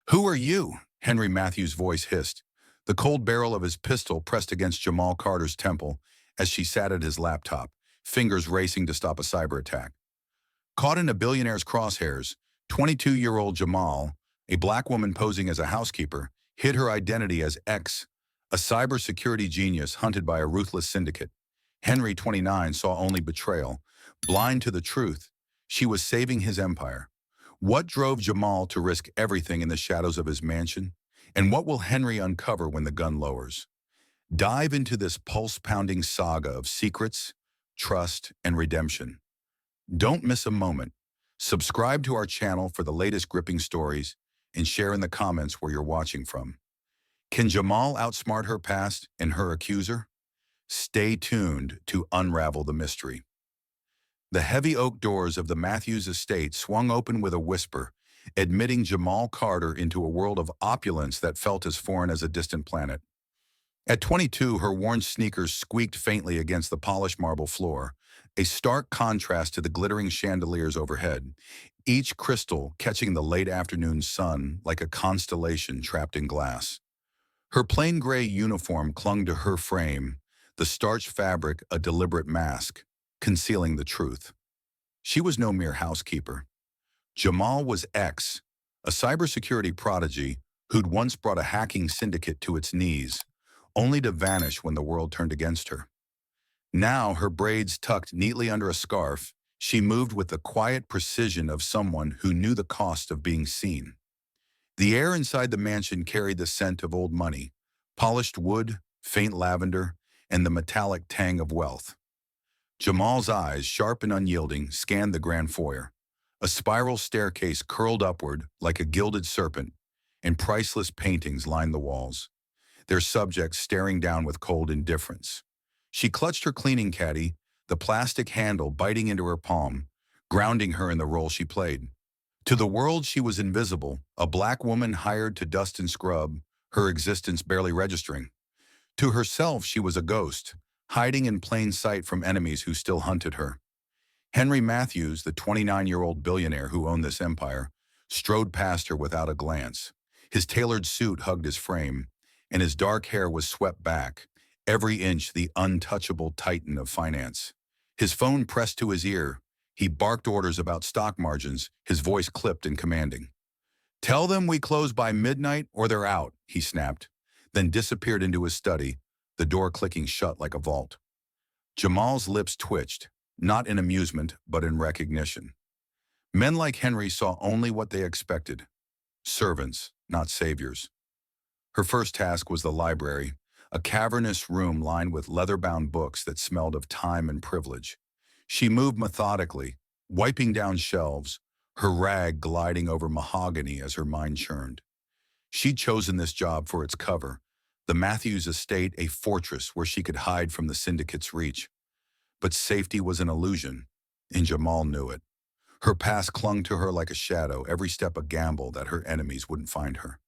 "Who are you?" Henry Matthews' voice hissed, the cold barrel of his pistol pressed against Jamal Carter's temple as she sat at his laptop, fingers racing to stop a cyber attack. Caught in a billionaire's crosshairs, 22-year-old Jamal, a black woman posing as a housekeeper, hid her identity as X, a cybersecurity genius hunted by a ruthless syndicate. Henry, 29, saw only betrayal. Blind to the truth, she was saving his empire. What drove Jamal to risk everything in the shadows of his mansion? And what will Henry uncover when the gun lowers? Dive into this pulse-pounding saga of secrets, trust, and redemption. Don't miss a moment. Subscribe to our channel for the latest gripping stories and share in the comments where you're watching from. Can Jamal outsmart her past and her accuser? Stay tuned to unravel the mystery. The heavy oak doors of the Matthews estate swung open with a whisper, admitting Jamal Carter into a world of opulence that felt as foreign as a distant planet. At 22, her worn sneakers squeaked faintly against the polished marble floor, a stark contrast to the glittering chandeliers overhead, each crystal catching the late afternoon sun like a constellation trapped in glass. Her plain gray uniform clung to her frame, the starched fabric a deliberate mask, concealing the truth. She was no mere housekeeper. Jamal was X, a cybersecurity prodigy who'd once brought a hacking syndicate to its knees, only to vanish when the world turned against her. Now, her braids tucked neatly under a scarf, she moved with the quiet precision of someone who knew the cost of being seen. The air inside the mansion carried the scent of old money, polished wood, faint lavender, and the metallic tang of wealth. Jamal's eyes, sharp and unyielding, scanned the grand foyer. A spiral staircase curled upward like a gilded serpent, and priceless paintings lined the walls, their subjects staring down with cold indifference. She clutched her cleaning caddy, the plastic handle biting into her palm, grounding her in the role she played. To the world, she was invisible, a black woman hired to dust and scrub, her existence barely registering. To herself, she was a ghost, hiding in plain sight from enemies who still hunted her. Henry Matthews, the 29-year-old billionaire who owned this empire, strode past her without a glance. His tailored suit hugged his frame, and his dark hair was swept back, every inch the untouchable titan of finance. His phone pressed to his ear. He barked orders about stock margins, his voice clipped and commanding. "Tell them we close by midnight or they're out," he snapped, then disappeared into his study, the door clicking shut like a vault. Jamal's lips twitched, not in amusement, but in recognition. Men like Henry saw only what they expected. Servants, not saviors. Her first task was the library, a cavernous room lined with leather-bound books that smelled of time and privilege. She moved methodically, wiping down shelves, her rag gliding over mahogany as her mind churned. She'd chosen this job for its cover, the Matthews estate a fortress where she could hide from the syndicate's reach. But safety was an illusion, and Jamal knew it. Her past clung to her like a shadow, every step a gamble that her enemies wouldn't find her.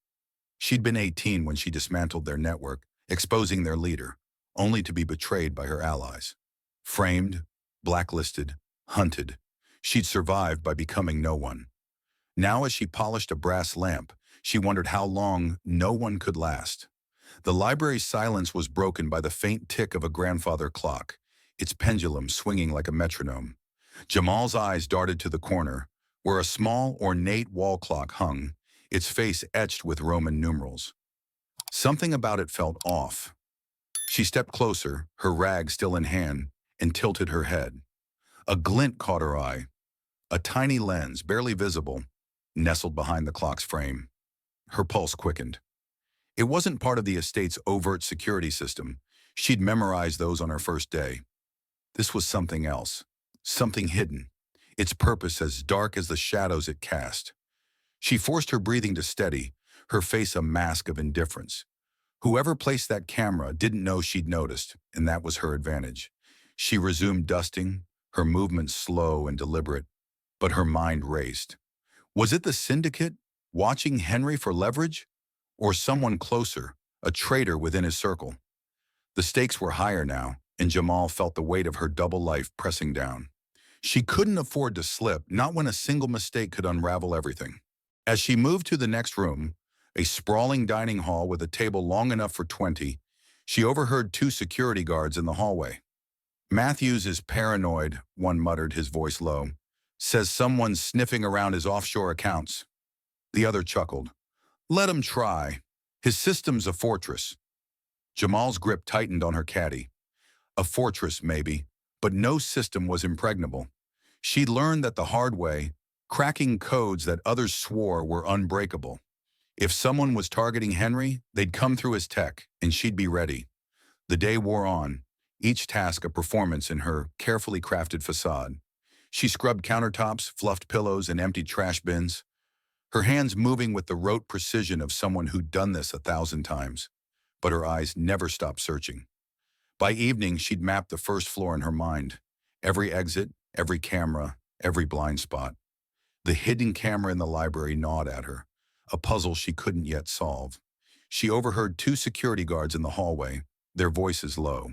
She'd been 18 when she dismantled their network, exposing their leader, only to be betrayed by her allies. Framed, blacklisted, hunted, she'd survived by becoming no one. Now, as she polished a brass lamp, she wondered how long no one could last. The library's silence was broken by the faint tick of a grandfather clock, its pendulum swinging like a metronome. Jamal's eyes darted to the corner, where a small, ornate wall clock hung, its face etched with Roman numerals. Something about it felt off. She stepped closer, her rag still in hand, and tilted her head. A glint caught her eye. A tiny lens, barely visible, nestled behind the clock's frame. Her pulse quickened. It wasn't part of the estate's overt security system. She'd memorized those on her first day. This was something else, something hidden, its purpose as dark as the shadows it cast. She forced her breathing to steady, her face a mask of indifference. Whoever placed that camera didn't know she'd noticed, and that was her advantage. She resumed dusting, her movements slow and deliberate, but her mind raced. Was it the syndicate, watching Henry for leverage? Or someone closer, a traitor within his circle? The stakes were higher now, and Jamal felt the weight of her double life pressing down. She couldn't afford to slip, not when a single mistake could unravel everything. As she moved to the next room, a sprawling dining hall with a table long enough for 20. She overheard two security guards in the hallway. Matthews is paranoid, one muttered, his voice low. Says someone's sniffing around his offshore accounts. The other chuckled. Let him try. His system's a fortress. Jamal's grip tightened on her caddy. A fortress, maybe, but no system was impregnable. She'd learned that the hard way, cracking codes that others swore were unbreakable. If someone was targeting Henry, they'd come through his tech, and she'd be ready. The day wore on, each task a performance in her carefully crafted facade. She scrubbed countertops, fluffed pillows, and emptied trash bins, her hands moving with the rote precision of someone who'd done this 1,000 times. But her eyes never stopped searching. By evening, she'd mapped the first floor in her mind. Every exit, every camera, every blind spot. The hidden camera in the library gnawed at her, a puzzle she couldn't yet solve. She overheard two security guards in the hallway, their voices low.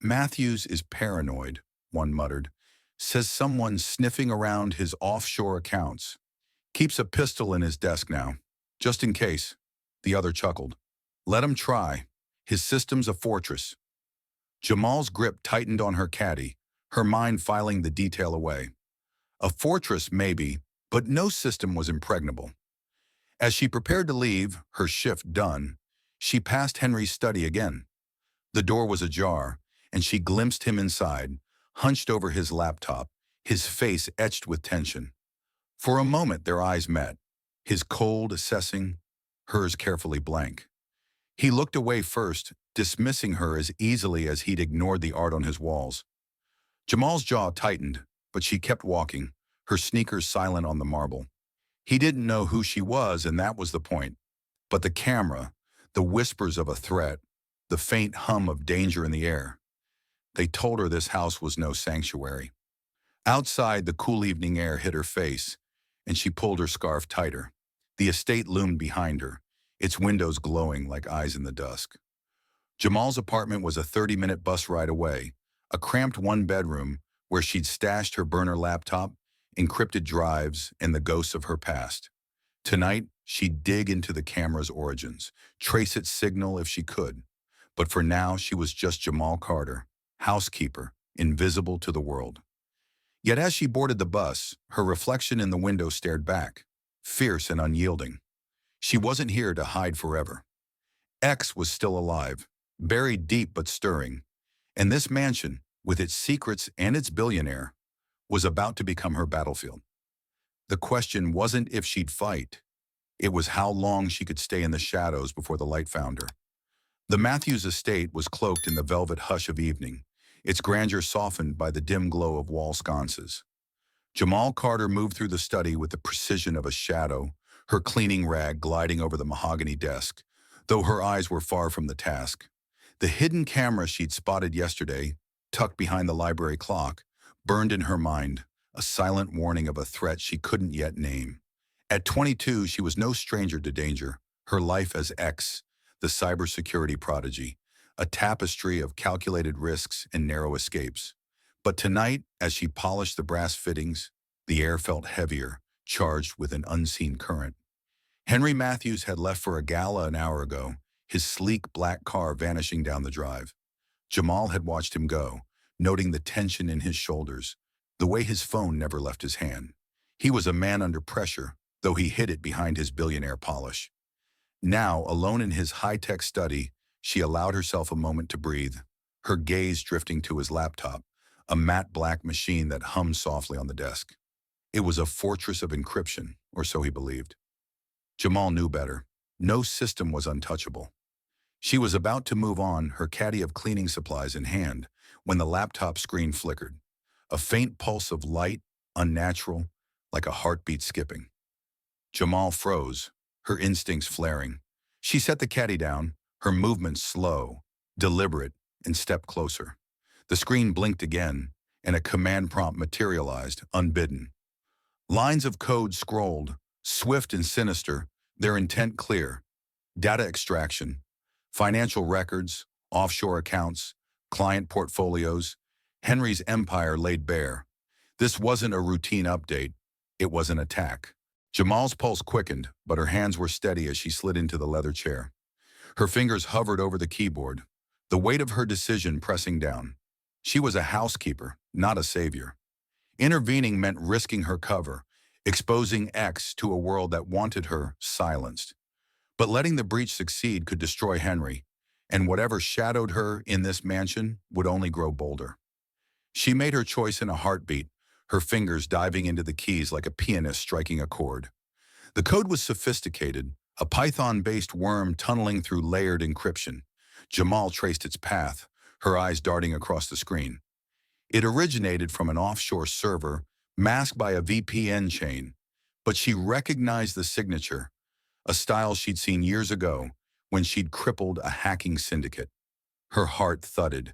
Matthews is paranoid, one muttered. Says someone's sniffing around his offshore accounts. Keeps a pistol in his desk now, just in case. The other chuckled. Let him try. His system's a fortress. Jamal's grip tightened on her caddy, her mind filing the detail away. A fortress, maybe, but no system was impregnable. As she prepared to leave, her shift done, she passed Henry's study again. The door was ajar, and she glimpsed him inside, hunched over his laptop, his face etched with tension. For a moment their eyes met, his cold, assessing, hers carefully blank. He looked away first, dismissing her as easily as he'd ignored the art on his walls. Jamal's jaw tightened, but she kept walking, her sneakers silent on the marble. He didn't know who she was, and that was the point. But the camera, the whispers of a threat, the faint hum of danger in the air, they told her this house was no sanctuary. Outside, the cool evening air hit her face, and she pulled her scarf tighter. The estate loomed behind her, its windows glowing like eyes in the dusk. Jamal's apartment was a 30-minute bus ride away, a cramped one-bedroom where she'd stashed her burner laptop, encrypted drives, and the ghosts of her past. Tonight, she'd dig into the camera's origins, trace its signal if she could. But for now, she was just Jamal Carter, housekeeper, invisible to the world. Yet as she boarded the bus, her reflection in the window stared back, fierce and unyielding. She wasn't here to hide forever. X was still alive, buried deep but stirring, and this mansion, with its secrets and its billionaire, was about to become her battlefield. The question wasn't if she'd fight. It was how long she could stay in the shadows before the light found her. The Matthews estate was cloaked in the velvet hush of evening, its grandeur softened by the dim glow of wall sconces. Jamal Carter moved through the study with the precision of a shadow, her cleaning rag gliding over the mahogany desk, though her eyes were far from the task. The hidden camera she'd spotted yesterday, tucked behind the library clock, burned in her mind, a silent warning of a threat she couldn't yet name. At 22, she was no stranger to danger, her life as X, the cybersecurity prodigy, a tapestry of calculated risks and narrow escapes. But tonight, as she polished the brass fittings, the air felt heavier, charged with an unseen current. Henry Matthews had left for a gala an hour ago, his sleek black car vanishing down the drive. Jamal had watched him go, noting the tension in his shoulders, the way his phone never left his hand. He was a man under pressure, though he hid it behind his billionaire polish. Now, alone in his high-tech study, she allowed herself a moment to breathe, her gaze drifting to his laptop, a matte black machine that hummed softly on the desk. It was a fortress of encryption, or so he believed. Jamal knew better. No system was untouchable. She was about to move on, her caddy of cleaning supplies in hand, when the laptop screen flickered. A faint pulse of light, unnatural, like a heartbeat skipping. Jamal froze, her instincts flaring. She set the caddy down, her movements slow, deliberate, and stepped closer. The screen blinked again, and a command prompt materialized, unbidden. Lines of code scrolled, swift and sinister, their intent clear. Data extraction, financial records, offshore accounts, client portfolios, Henry's empire laid bare. This wasn't a routine update, it was an attack. Jamal's pulse quickened, but her hands were steady as she slid into the leather chair. Her fingers hovered over the keyboard, the weight of her decision pressing down. She was a housekeeper, not a savior. Intervening meant risking her cover, exposing X to a world that wanted her silenced. But letting the breach succeed could destroy Henry, and whatever shadowed her in this mansion would only grow bolder. She made her choice in a heartbeat, her fingers diving into the keys like a pianist striking a chord. The code was sophisticated, a Python-based worm tunneling through layered encryption. Jamal traced its path, her eyes darting across the screen. It originated from an offshore server, masked by a VPN chain, but she recognized the signature, a style she'd seen years ago when she'd crippled a hacking syndicate. Her heart thudded.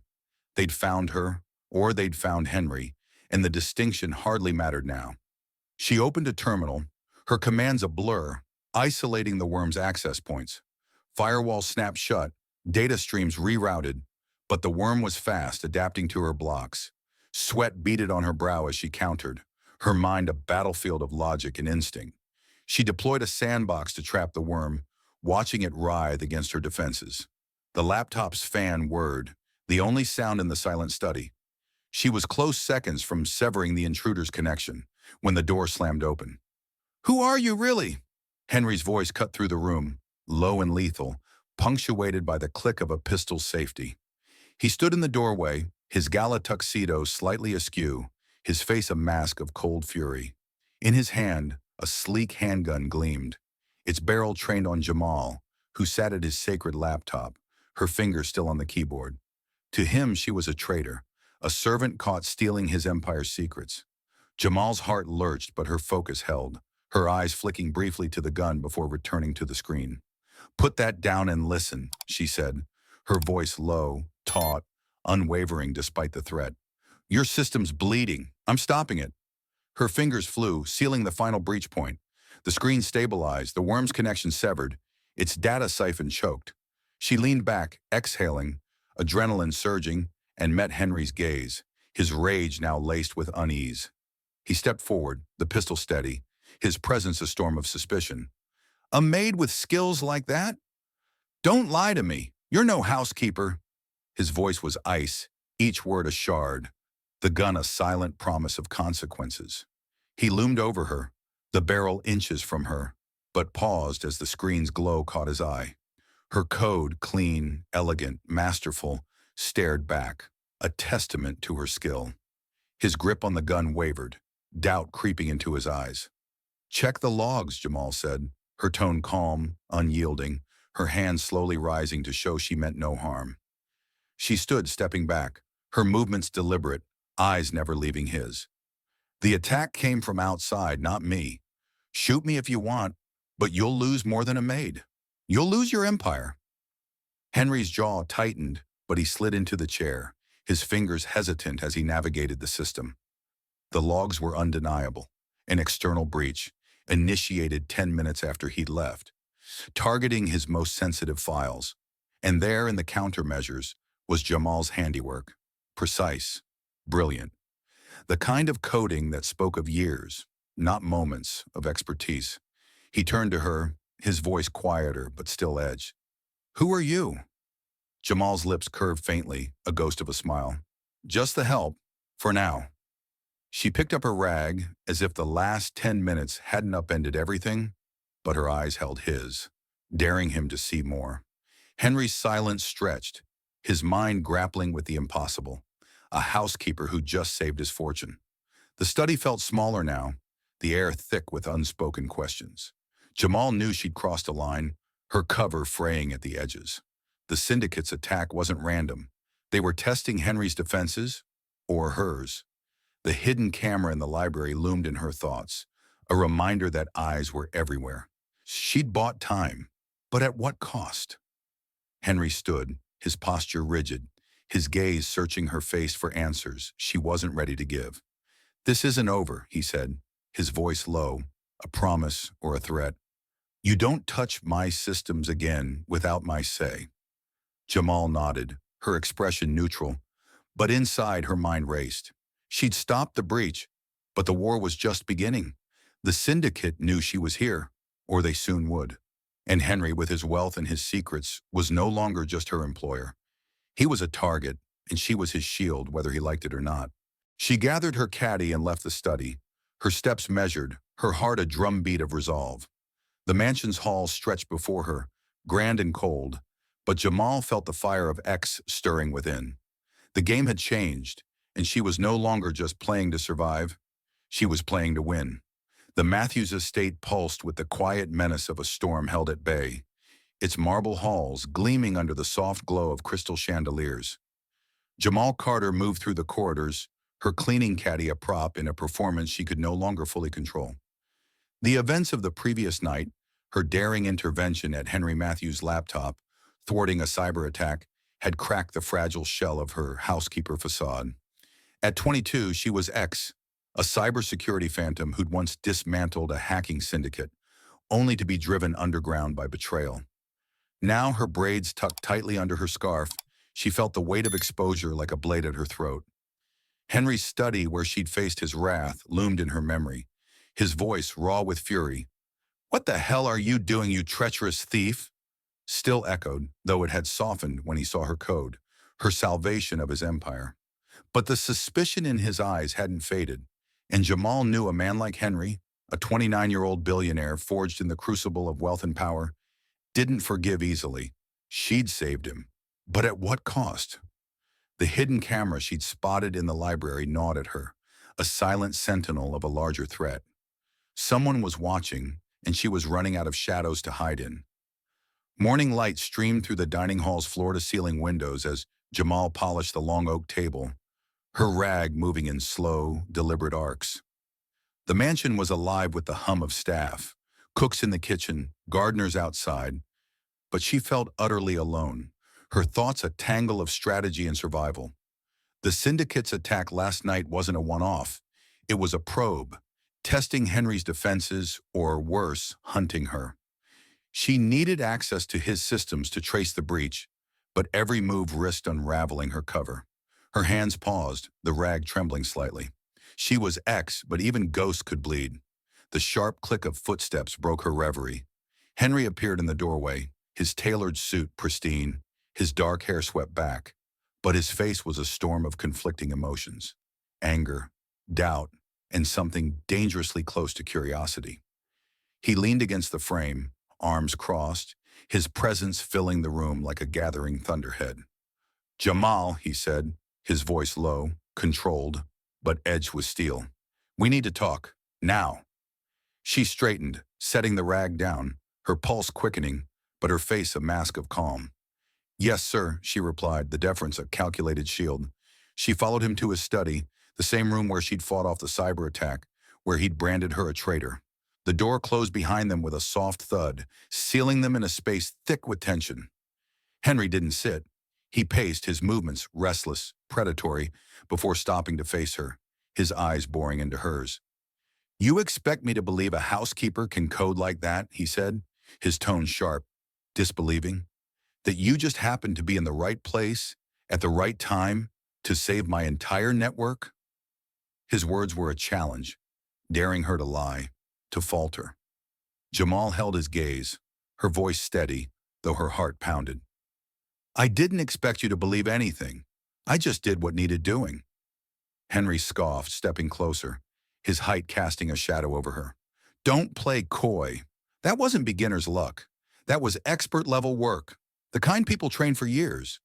They'd found her, or they'd found Henry, and the distinction hardly mattered now. She opened a terminal, her commands a blur, isolating the worm's access points. Firewalls snapped shut, data streams rerouted, but the worm was fast, adapting to her blocks. Sweat beaded on her brow as she countered, her mind a battlefield of logic and instinct. She deployed a sandbox to trap the worm, watching it writhe against her defenses. The laptop's fan whirred, the only sound in the silent study. She was close seconds from severing the intruder's connection when the door slammed open. "Who are you, really?" Henry's voice cut through the room, low and lethal, punctuated by the click of a pistol's safety. He stood in the doorway, his gala tuxedo slightly askew, his face a mask of cold fury. In his hand, a sleek handgun gleamed, its barrel trained on Jamal, who sat at his sacred laptop, her fingers still on the keyboard. To him, she was a traitor, a servant caught stealing his empire's secrets. Jamal's heart lurched, but her focus held, her eyes flicking briefly to the gun before returning to the screen. "Put that down and listen," she said, her voice low, taut, unwavering despite the threat. "Your system's bleeding. I'm stopping it." Her fingers flew, sealing the final breach point. The screen stabilized, the worm's connection severed, its data siphon choked. She leaned back, exhaling, adrenaline surging, and met Henry's gaze, his rage now laced with unease. He stepped forward, the pistol steady, his presence a storm of suspicion. "A maid with skills like that? Don't lie to me. You're no housekeeper." His voice was ice, each word a shard, the gun a silent promise of consequences. He loomed over her, the barrel inches from her, but paused as the screen's glow caught his eye. Her code, clean, elegant, masterful, stared back, a testament to her skill. His grip on the gun wavered, doubt creeping into his eyes. "Check the logs," Jamal said, her tone calm, unyielding, her hand slowly rising to show she meant no harm. She stood, stepping back, her movements deliberate, eyes never leaving his. "The attack came from outside, not me. Shoot me if you want, but you'll lose more than a maid. You'll lose your empire." Henry's jaw tightened, but he slid into the chair, his fingers hesitant as he navigated the system. The logs were undeniable. An external breach, initiated 10 minutes after he'd left, targeting his most sensitive files. And there in the countermeasures was Jamal's handiwork. Precise, brilliant. The kind of coding that spoke of years, not moments, of expertise. He turned to her, his voice quieter but still edged. "Who are you?" Jamal's lips curved faintly, a ghost of a smile. "Just the help, for now." She picked up her rag, as if the last 10 minutes hadn't upended everything, but her eyes held his, daring him to see more. Henry's silence stretched, his mind grappling with the impossible, a housekeeper who just saved his fortune. The study felt smaller now, the air thick with unspoken questions. Jamal knew she'd crossed a line, her cover fraying at the edges. The syndicate's attack wasn't random. They were testing Henry's defenses, or hers. The hidden camera in the library loomed in her thoughts, a reminder that eyes were everywhere. She'd bought time, but at what cost? Henry stood, his posture rigid, his gaze searching her face for answers she wasn't ready to give. "This isn't over," he said, his voice low, a promise or a threat. "You don't touch my systems again without my say." Jamal nodded, her expression neutral, but inside her mind raced. She'd stopped the breach, but the war was just beginning. The syndicate knew she was here, or they soon would. And Henry, with his wealth and his secrets, was no longer just her employer. He was a target, and she was his shield, whether he liked it or not. She gathered her caddy and left the study, her steps measured, her heart a drumbeat of resolve. The mansion's halls stretched before her, grand and cold, but Jamal felt the fire of X stirring within. The game had changed, and she was no longer just playing to survive. She was playing to win. The Matthews estate pulsed with the quiet menace of a storm held at bay, its marble halls gleaming under the soft glow of crystal chandeliers. Jamal Carter moved through the corridors, her cleaning caddy a prop in a performance she could no longer fully control. The events of the previous night, her daring intervention at Henry Matthews' laptop, thwarting a cyber attack, had cracked the fragile shell of her housekeeper facade. At 22, she was X, a cybersecurity phantom who'd once dismantled a hacking syndicate, only to be driven underground by betrayal. Now, her braids tucked tightly under her scarf, she felt the weight of exposure like a blade at her throat. Henry's study, where she'd faced his wrath, loomed in her memory, his voice raw with fury. "What the hell are you doing, you treacherous thief?" Still echoed, though it had softened when he saw her code, her salvation of his empire. But the suspicion in his eyes hadn't faded, and Jamal knew a man like Henry, a 29-year-old billionaire forged in the crucible of wealth and power, didn't forgive easily. She'd saved him. But at what cost? The hidden camera she'd spotted in the library gnawed at her, a silent sentinel of a larger threat. Someone was watching, and she was running out of shadows to hide in. Morning light streamed through the dining hall's floor-to-ceiling windows as Jamal polished the long oak table, her rag moving in slow, deliberate arcs. The mansion was alive with the hum of staff, cooks in the kitchen, gardeners outside, but she felt utterly alone, her thoughts a tangle of strategy and survival. The syndicate's attack last night wasn't a one-off. It was a probe, testing Henry's defenses, or worse, hunting her. She needed access to his systems to trace the breach, but every move risked unraveling her cover. Her hands paused, the rag trembling slightly. She was X, but even ghosts could bleed. The sharp click of footsteps broke her reverie. Henry appeared in the doorway, his tailored suit pristine, his dark hair swept back, but his face was a storm of conflicting emotions: anger, doubt, and something dangerously close to curiosity. He leaned against the frame, arms crossed, his presence filling the room like a gathering thunderhead. "Jamal," he said, his voice low, controlled, but edged with steel. "We need to talk, now." She straightened, setting the rag down, her pulse quickening, but her face a mask of calm. "Yes, sir," she replied, the deference a calculated shield. She followed him to his study, the same room where she'd fought off the cyber attack, where he'd branded her a traitor. The door closed behind them with a soft thud, sealing them in a space thick with tension. Henry didn't sit. He paced, his movements restless, predatory, before stopping to face her, his eyes boring into hers. "You expect me to believe a housekeeper can code like that?" he said, his tone sharp, disbelieving. "That you just happened to be in the right place, at the right time, to save my entire network?" His words were a challenge, daring her to lie, to falter. Jamal held his gaze, her voice steady, though her heart pounded. "I didn't expect you to believe anything. I just did what needed doing." Henry scoffed, stepping closer, his height casting a shadow over her. "Don't play coy. That wasn't beginner's luck. That was expert-level work, the kind people train for years.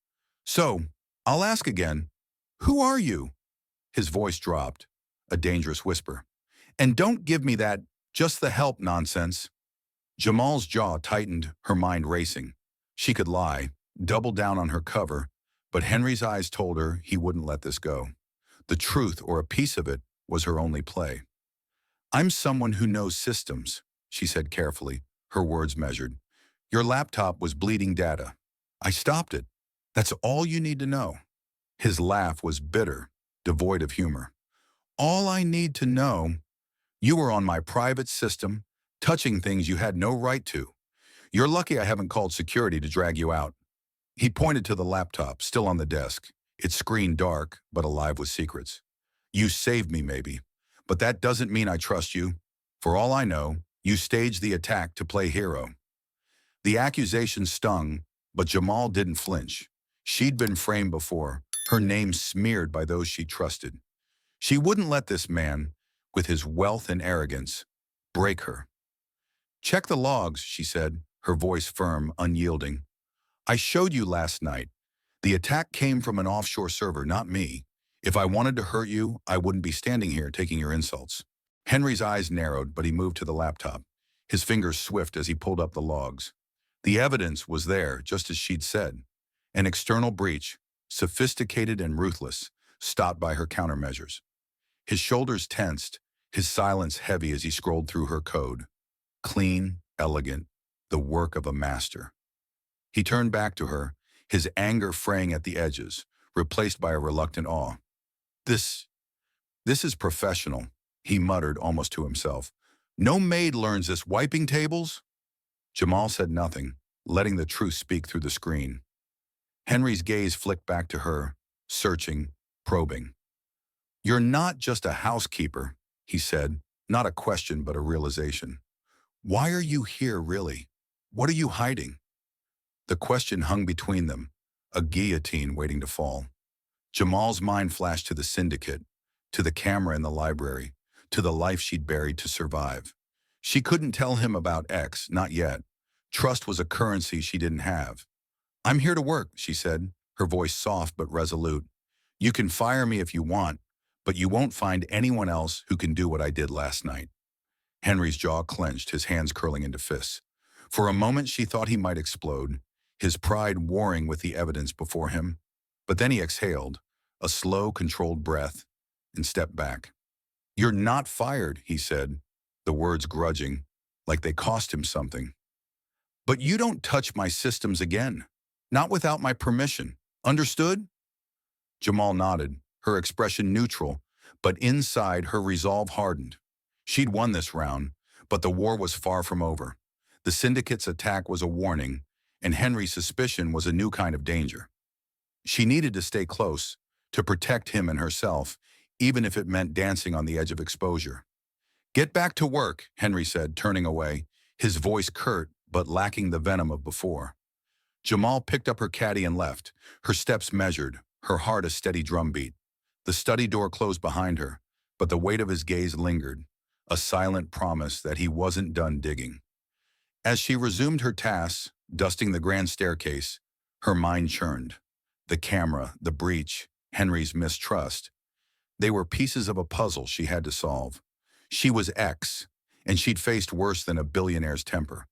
So, I'll ask again, who are you?" His voice dropped, a dangerous whisper. "And don't give me that just the help nonsense." Jamal's jaw tightened, her mind racing. She could lie, double down on her cover, but Henry's eyes told her he wouldn't let this go. The truth, or a piece of it, was her only play. "I'm someone who knows systems," she said carefully, her words measured. "Your laptop was bleeding data. I stopped it. That's all you need to know." His laugh was bitter, devoid of humor. "All I need to know? You were on my private system, touching things you had no right to. You're lucky I haven't called security to drag you out." He pointed to the laptop, still on the desk, its screen dark, but alive with secrets. "You saved me, maybe, but that doesn't mean I trust you. For all I know, you staged the attack to play hero. The accusation stung, but Jamal didn't flinch. She'd been framed before, her name smeared by those she trusted. She wouldn't let this man, with his wealth and arrogance, break her. Check the logs, she said, her voice firm, unyielding. I showed you last night. The attack came from an offshore server, not me. If I wanted to hurt you, I wouldn't be standing here taking your insults. Henry's eyes narrowed, but he moved to the laptop, his fingers swift as he pulled up the logs. The evidence was there, just as she'd said. An external breach, sophisticated and ruthless, stopped by her countermeasures. His shoulders tensed, his silence heavy as he scrolled through her code. Clean, elegant, the work of a master. He turned back to her, his anger fraying at the edges, replaced by a reluctant awe. This is professional, he muttered almost to himself. No maid learns this, wiping tables? Jamal said nothing, letting the truth speak through the screen. Henry's gaze flicked back to her, searching, probing. You're not just a housekeeper, he said, not a question but a realization. Why are you here, really? What are you hiding? The question hung between them, a guillotine waiting to fall. Jamal's mind flashed to the syndicate, to the camera in the library, to the life she'd buried to survive. She couldn't tell him about X, not yet. Trust was a currency she didn't have. I'm here to work, she said, her voice soft but resolute. You can fire me if you want, but you won't find anyone else who can do what I did last night. Henry's jaw clenched, his hands curling into fists. For a moment she thought he might explode, his pride warring with the evidence before him. But then he exhaled, a slow, controlled breath, and stepped back. You're not fired, he said, the words grudging, like they cost him something. But you don't touch my systems again, not without my permission. Understood? Jamal nodded, her expression neutral, but inside her resolve hardened. She'd won this round, but the war was far from over. The syndicate's attack was a warning, and Henry's suspicion was a new kind of danger. She needed to stay close, to protect him and herself, even if it meant dancing on the edge of exposure. Get back to work, Henry said, turning away, his voice curt but lacking the venom of before. Jamal picked up her caddy and left, her steps measured, her heart a steady drumbeat. The study door closed behind her, but the weight of his gaze lingered, a silent promise that he wasn't done digging. As she resumed her tasks, dusting the grand staircase, her mind churned. The camera, the breach, Henry's mistrust. They were pieces of a puzzle she had to solve. She was X, and she'd faced worse than a billionaire's temper.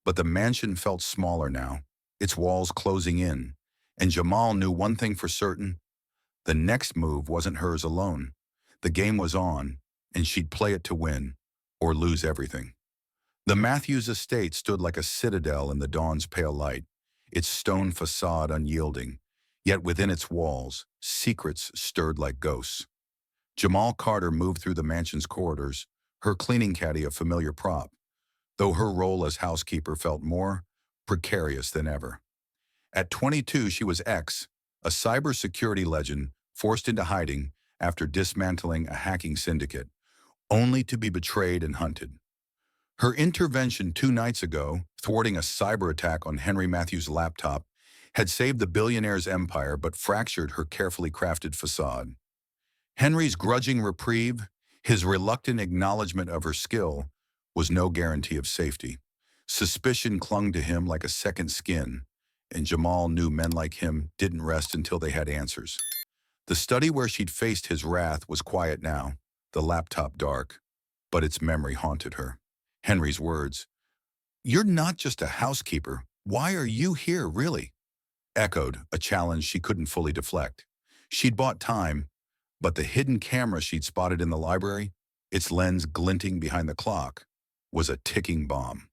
But the mansion felt smaller now, its walls closing in, and Jamal knew one thing for certain. The next move wasn't hers alone. The game was on, and she'd play it to win, or lose everything. The Matthews estate stood like a citadel in the dawn's pale light, its stone facade unyielding, yet within its walls, secrets stirred like ghosts. Jamal Carter moved through the mansion's corridors, her cleaning caddy a familiar prop, though her role as housekeeper felt more precarious than ever. At 22, she was X, a cybersecurity legend forced into hiding after dismantling a hacking syndicate, only to be betrayed and hunted. Her intervention 2 nights ago, thwarting a cyber attack on Henry Matthews' laptop, had saved the billionaire's empire but fractured her carefully crafted facade. Henry's grudging reprieve, his reluctant acknowledgement of her skill, was no guarantee of safety. Suspicion clung to him like a second skin, and Jamal knew men like him didn't rest until they had answers. The study where she'd faced his wrath was quiet now, the laptop dark, but its memory haunted her. Henry's words, "You're not just a housekeeper. Why are you here, really?" echoed, a challenge she couldn't fully deflect. She'd bought time, but the hidden camera she'd spotted in the library, its lens glinting behind the clock, was a ticking bomb.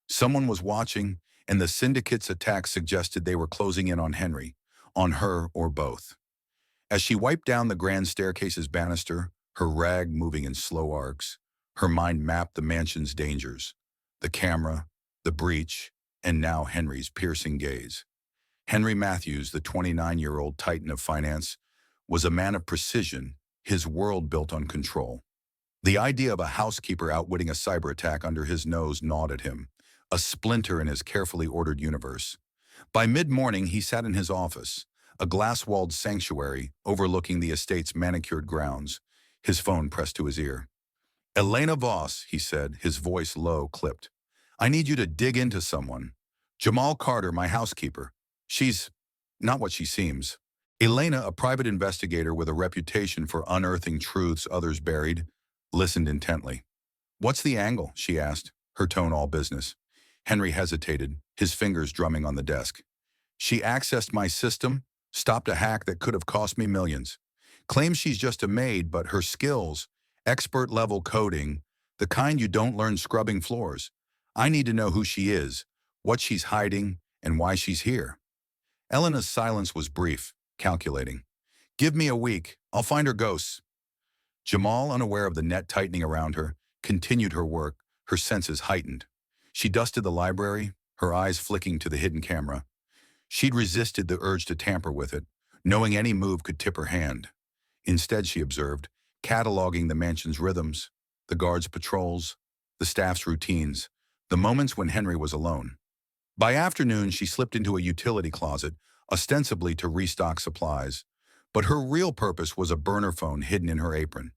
Someone was watching, and the syndicate's attack suggested they were closing in on Henry, on her or both. As she wiped down the grand staircase's banister, her rag moving in slow arcs, her mind mapped the mansion's dangers, the camera, the breach, and now Henry's piercing gaze. Henry Matthews, the 29-year-old titan of finance, was a man of precision, his world built on control. The idea of a housekeeper outwitting a cyber attack under his nose gnawed at him, a splinter in his carefully ordered universe. By mid-morning, he sat in his office, a glass-walled sanctuary overlooking the estate's manicured grounds, his phone pressed to his ear. "Elena Voss," he said, his voice low, clipped. "I need you to dig into someone. Jamal Carter, my housekeeper. She's not what she seems." Elena, a private investigator with a reputation for unearthing truths others buried, listened intently. "What's the angle?" she asked, her tone all business. Henry hesitated, his fingers drumming on the desk. "She accessed my system, stopped a hack that could have cost me millions. Claims she's just a maid, but her skills, expert-level coding, the kind you don't learn scrubbing floors. I need to know who she is, what she's hiding, and why she's here." Elena's silence was brief, calculating. "Give me a week. I'll find her ghosts." Jamal, unaware of the net tightening around her, continued her work, her senses heightened. She dusted the library, her eyes flicking to the hidden camera. She'd resisted the urge to tamper with it, knowing any move could tip her hand. Instead, she observed, cataloging the mansion's rhythms, the guards' patrols, the staff's routines, the moments when Henry was alone. By afternoon, she slipped into a utility closet, ostensibly to restock supplies, but her real purpose was a burner phone hidden in her apron.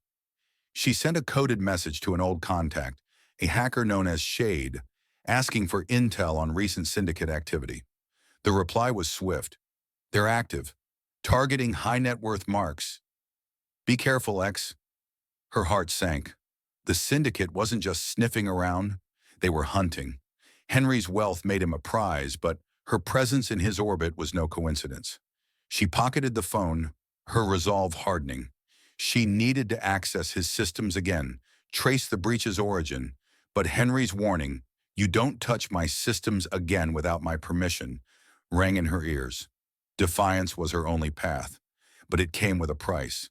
She sent a coded message to an old contact, a hacker known as Shade, asking for intel on recent syndicate activity. The reply was swift. "They're active, targeting high net worth marks. Be careful, X." Her heart sank. The syndicate wasn't just sniffing around, they were hunting. Henry's wealth made him a prize, but her presence in his orbit was no coincidence. She pocketed the phone, her resolve hardening. She needed to access his systems again, trace the breach's origin, but Henry's warning, "You don't touch my systems again without my permission," rang in her ears. Defiance was her only path, but it came with a price.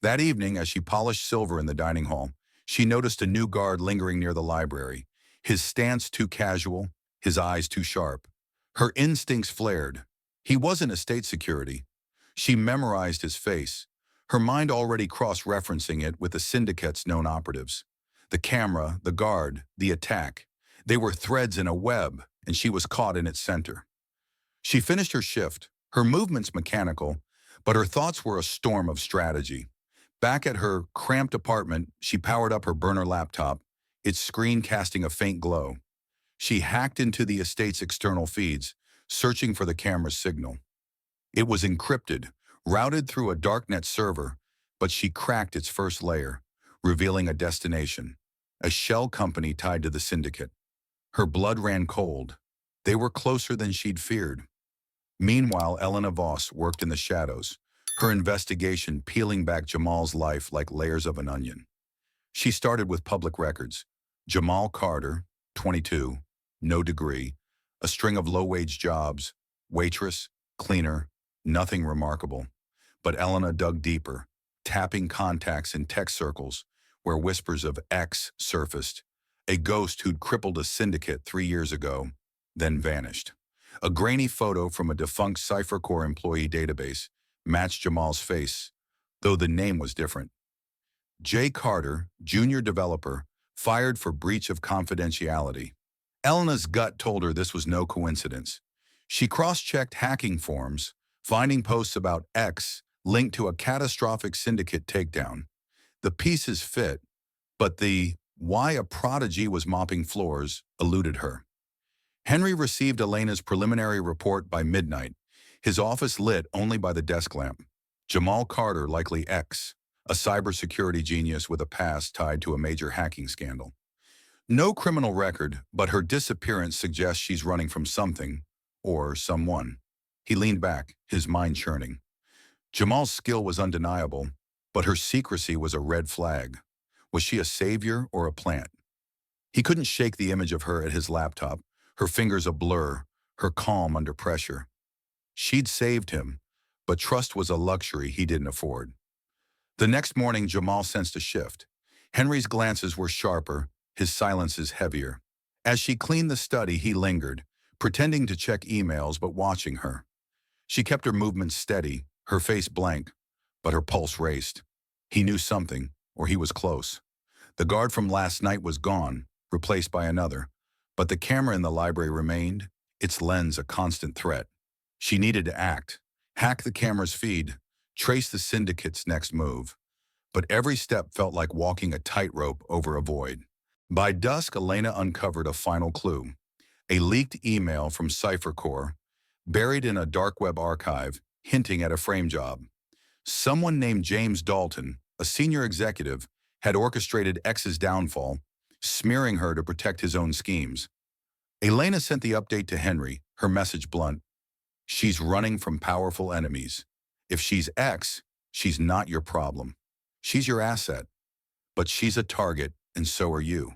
That evening, as she polished silver in the dining hall, she noticed a new guard lingering near the library, his stance too casual, his eyes too sharp. Her instincts flared. He wasn't estate security. She memorized his face, her mind already cross-referencing it with the syndicate's known operatives. The camera, the guard, the attack. They were threads in a web, and she was caught in its center. She finished her shift, her movements mechanical, but her thoughts were a storm of strategy. Back at her cramped apartment, she powered up her burner laptop, its screen casting a faint glow. She hacked into the estate's external feeds, searching for the camera's signal. It was encrypted, routed through a darknet server, but she cracked its first layer, revealing a destination, a shell company tied to the syndicate. Her blood ran cold. They were closer than she'd feared. Meanwhile, Elena Voss worked in the shadows, her investigation peeling back Jamal's life like layers of an onion. She started with public records. Jamal Carter, 22, no degree, a string of low-wage jobs, waitress, cleaner, nothing remarkable. But Elena dug deeper, tapping contacts in tech circles where whispers of X surfaced, a ghost who'd crippled a syndicate 3 years ago, then vanished. A grainy photo from a defunct CipherCore employee database matched Jamal's face, though the name was different. J. Carter, junior developer, fired for breach of confidentiality. Elena's gut told her this was no coincidence. She cross-checked hacking forms, finding posts about X linked to a catastrophic syndicate takedown. The pieces fit, but the why a prodigy was mopping floors eluded her. Henry received Elena's preliminary report by midnight, his office lit only by the desk lamp. Jamal Carter, likely X, a cybersecurity genius with a past tied to a major hacking scandal. No criminal record, but her disappearance suggests she's running from something, or someone. He leaned back, his mind churning. Jamal's skill was undeniable, but her secrecy was a red flag. Was she a savior or a plant? He couldn't shake the image of her at his laptop, her fingers a blur, her calm under pressure. She'd saved him, but trust was a luxury he didn't afford. The next morning, Jamal sensed a shift. Henry's glances were sharper, his silences heavier. As she cleaned the study, he lingered, pretending to check emails but watching her. She kept her movements steady, her face blank, but her pulse raced. He knew something, or he was close. The guard from last night was gone, replaced by another, but the camera in the library remained, its lens a constant threat. She needed to act, hack the camera's feed, trace the syndicate's next move. But every step felt like walking a tightrope over a void. By dusk, Elena uncovered a final clue. A leaked email from CipherCore, buried in a dark web archive, hinting at a frame job. Someone named James Dalton, a senior executive, had orchestrated X's downfall, smearing her to protect his own schemes. Elena sent the update to Henry, her message blunt. She's running from powerful enemies. If she's X, she's not your problem. She's your asset. But she's a target, and so are you.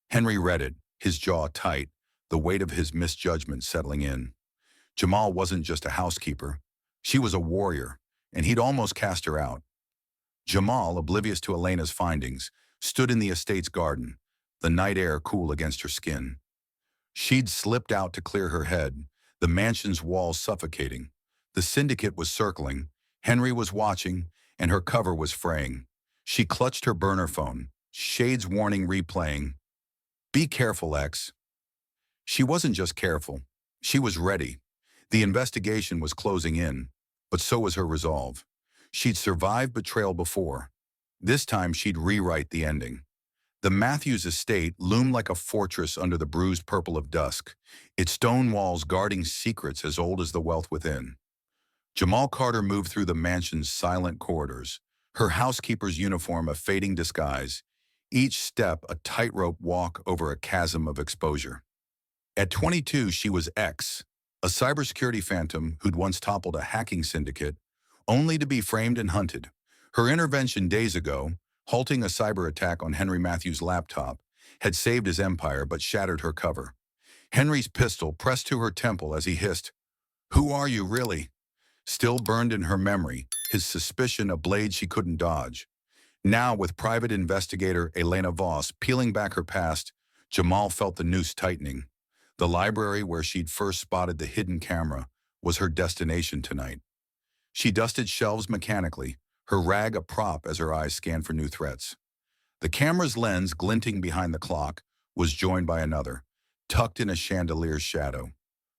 Henry read it, his jaw tight, the weight of his misjudgment settling in. Jamal wasn't just a housekeeper. She was a warrior, and he'd almost cast her out. Jamal, oblivious to Elena's findings, stood in the estate's garden, the night air cool against her skin. She'd slipped out to clear her head, the mansion's walls suffocating. The syndicate was circling, Henry was watching, and her cover was fraying. She clutched her burner phone, shades warning replaying. Be careful, X. She wasn't just careful. She was ready. The investigation was closing in, but so was her resolve. She'd survived betrayal before. This time she'd rewrite the ending. The Matthews estate loomed like a fortress under the bruised purple of dusk, its stone walls guarding secrets as old as the wealth within. Jamal Carter moved through the mansion's silent corridors, her housekeeper's uniform a fading disguise, each step a tightrope walk over a chasm of exposure. At 22, she was X, a cybersecurity phantom who'd once toppled a hacking syndicate, only to be framed and hunted. Her intervention days ago, halting a cyber attack on Henry Matthews' laptop, had saved his empire but shattered her cover. Henry's pistol pressed to her temple as he hissed, "Who are you, really?" Still burned in her memory, his suspicion a blade she couldn't dodge. Now, with private investigator Elena Voss peeling back her past, Jamal felt the noose tightening. The library where she'd first spotted the hidden camera was her destination tonight. She dusted shelves mechanically, her rag a prop as her eyes scanned for new threats. The camera's lens, glinting behind the clock, was joined by another, tucked in a chandelier's shadow.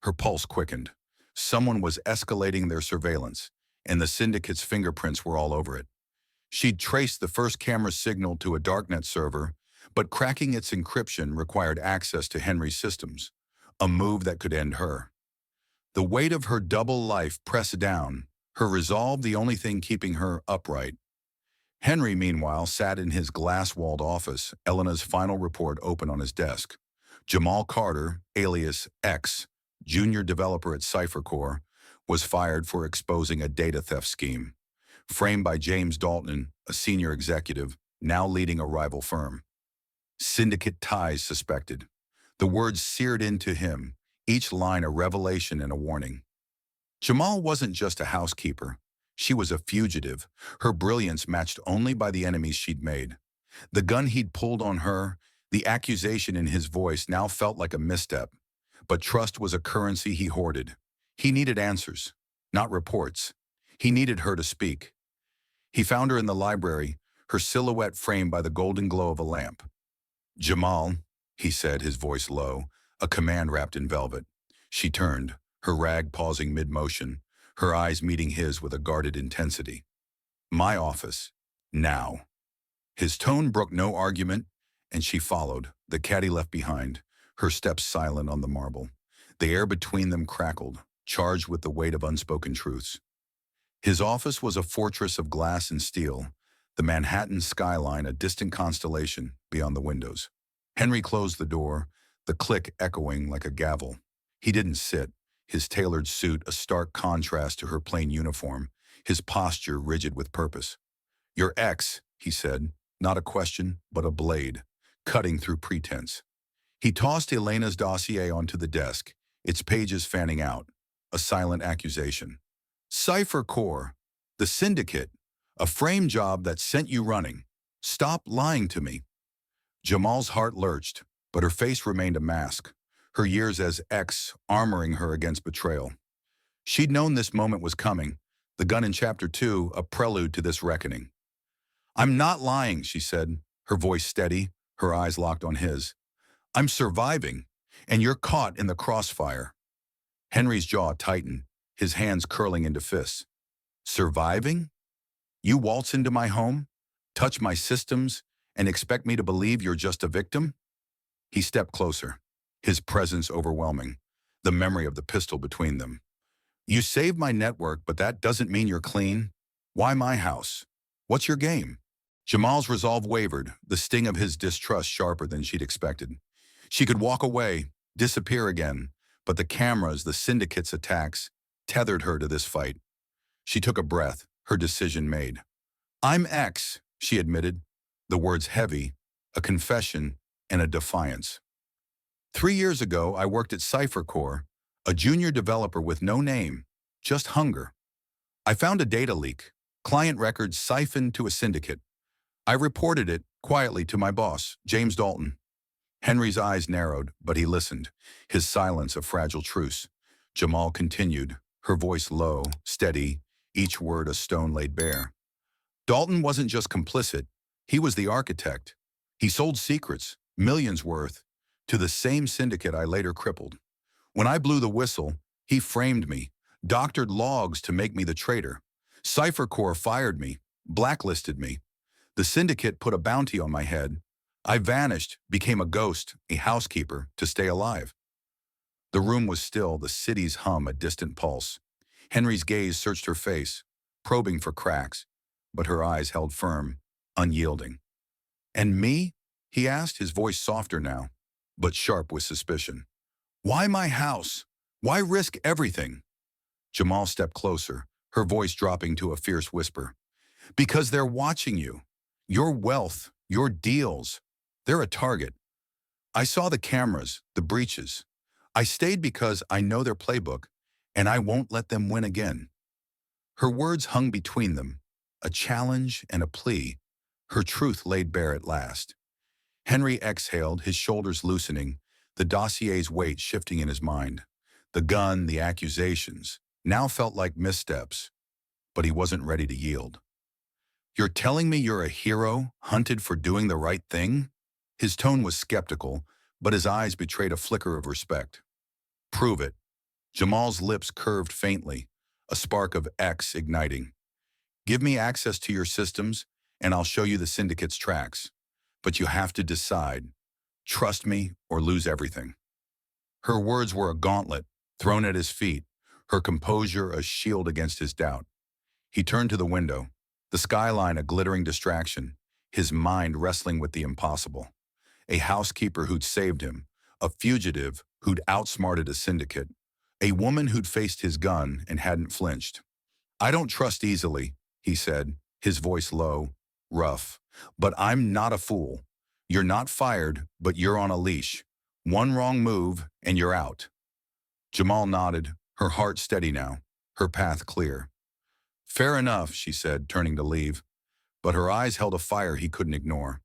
Her pulse quickened. Someone was escalating their surveillance, and the syndicate's fingerprints were all over it. She'd traced the first camera's signal to a darknet server, but cracking its encryption required access to Henry's systems, a move that could end her. The weight of her double life pressed down, her resolve the only thing keeping her upright. Henry, meanwhile, sat in his glass-walled office, Elena's final report open on his desk. Jamal Carter, alias X, junior developer at CipherCore, was fired for exposing a data theft scheme, framed by James Dalton, a senior executive, now leading a rival firm. Syndicate ties suspected. The words seared into him, each line a revelation and a warning. Jamal wasn't just a housekeeper. She was a fugitive, her brilliance matched only by the enemies she'd made. The gun he'd pulled on her, the accusation in his voice now felt like a misstep. But trust was a currency he hoarded. He needed answers, not reports. He needed her to speak. He found her in the library, her silhouette framed by the golden glow of a lamp. "Jamal," he said, his voice low, a command wrapped in velvet. She turned, her rag pausing mid-motion, her eyes meeting his with a guarded intensity. "My office. Now." His tone brooked no argument, and she followed, the caddy left behind, her steps silent on the marble. The air between them crackled, charged with the weight of unspoken truths. His office was a fortress of glass and steel, the Manhattan skyline a distant constellation beyond the windows. Henry closed the door, the click echoing like a gavel. He didn't sit, his tailored suit a stark contrast to her plain uniform, his posture rigid with purpose. "Your ex," he said, not a question, but a blade, cutting through pretense. He tossed Elena's dossier onto the desk, its pages fanning out, a silent accusation. "CipherCore, the syndicate, a frame job that sent you running. Stop lying to me." Jamal's heart lurched, but her face remained a mask, her years as X armoring her against betrayal. She'd known this moment was coming, the gun in Chapter 2 a prelude to this reckoning. "I'm not lying," she said. her voice steady, her eyes locked on his. I'm surviving, and you're caught in the crossfire. Henry's jaw tightened, his hands curling into fists. Surviving? You waltz into my home, touch my systems, and expect me to believe you're just a victim? He stepped closer, his presence overwhelming, the memory of the pistol between them. You saved my network, but that doesn't mean you're clean. Why my house? What's your game? Jamal's resolve wavered, the sting of his distrust sharper than she'd expected. She could walk away, disappear again, but the cameras, the syndicate's attacks, tethered her to this fight. She took a breath, her decision made. I'm X, she admitted, the words heavy, a confession, and a defiance. 3 years ago, I worked at Cyphercore, a junior developer with no name, just hunger. I found a data leak, client records siphoned to a syndicate. I reported it quietly to my boss, James Dalton. Henry's eyes narrowed, but he listened, his silence a fragile truce. Jamal continued, her voice low, steady, each word a stone laid bare. Dalton wasn't just complicit, he was the architect. He sold secrets, millions worth, to the same syndicate I later crippled. When I blew the whistle, he framed me, doctored logs to make me the traitor. Cyphercore fired me, blacklisted me. The syndicate put a bounty on my head. I vanished, became a ghost, a housekeeper, to stay alive. The room was still, the city's hum a distant pulse. Henry's gaze searched her face, probing for cracks, but her eyes held firm, unyielding. And me? He asked, his voice softer now, but sharp with suspicion. Why my house? Why risk everything? Jamal stepped closer, her voice dropping to a fierce whisper. Because they're watching you. Your wealth, your deals. They're a target. I saw the cameras, the breaches. I stayed because I know their playbook, and I won't let them win again. Her words hung between them, a challenge and a plea, her truth laid bare at last. Henry exhaled, his shoulders loosening, the dossier's weight shifting in his mind. The gun, the accusations, now felt like missteps, but he wasn't ready to yield. You're telling me you're a hero, hunted for doing the right thing? His tone was skeptical, but his eyes betrayed a flicker of respect. Prove it. Jamal's lips curved faintly, a spark of X igniting. Give me access to your systems, and I'll show you the syndicate's tracks. But you have to decide. Trust me or lose everything. Her words were a gauntlet, thrown at his feet, her composure a shield against his doubt. He turned to the window, the skyline a glittering distraction, his mind wrestling with the impossible. A housekeeper who'd saved him, a fugitive who'd outsmarted a syndicate, a woman who'd faced his gun and hadn't flinched. I don't trust easily, he said, his voice low, rough. But I'm not a fool. You're not fired, but you're on a leash. One wrong move, and you're out. Jamal nodded, her heart steady now, her path clear. Fair enough, she said, turning to leave, but her eyes held a fire he couldn't ignore.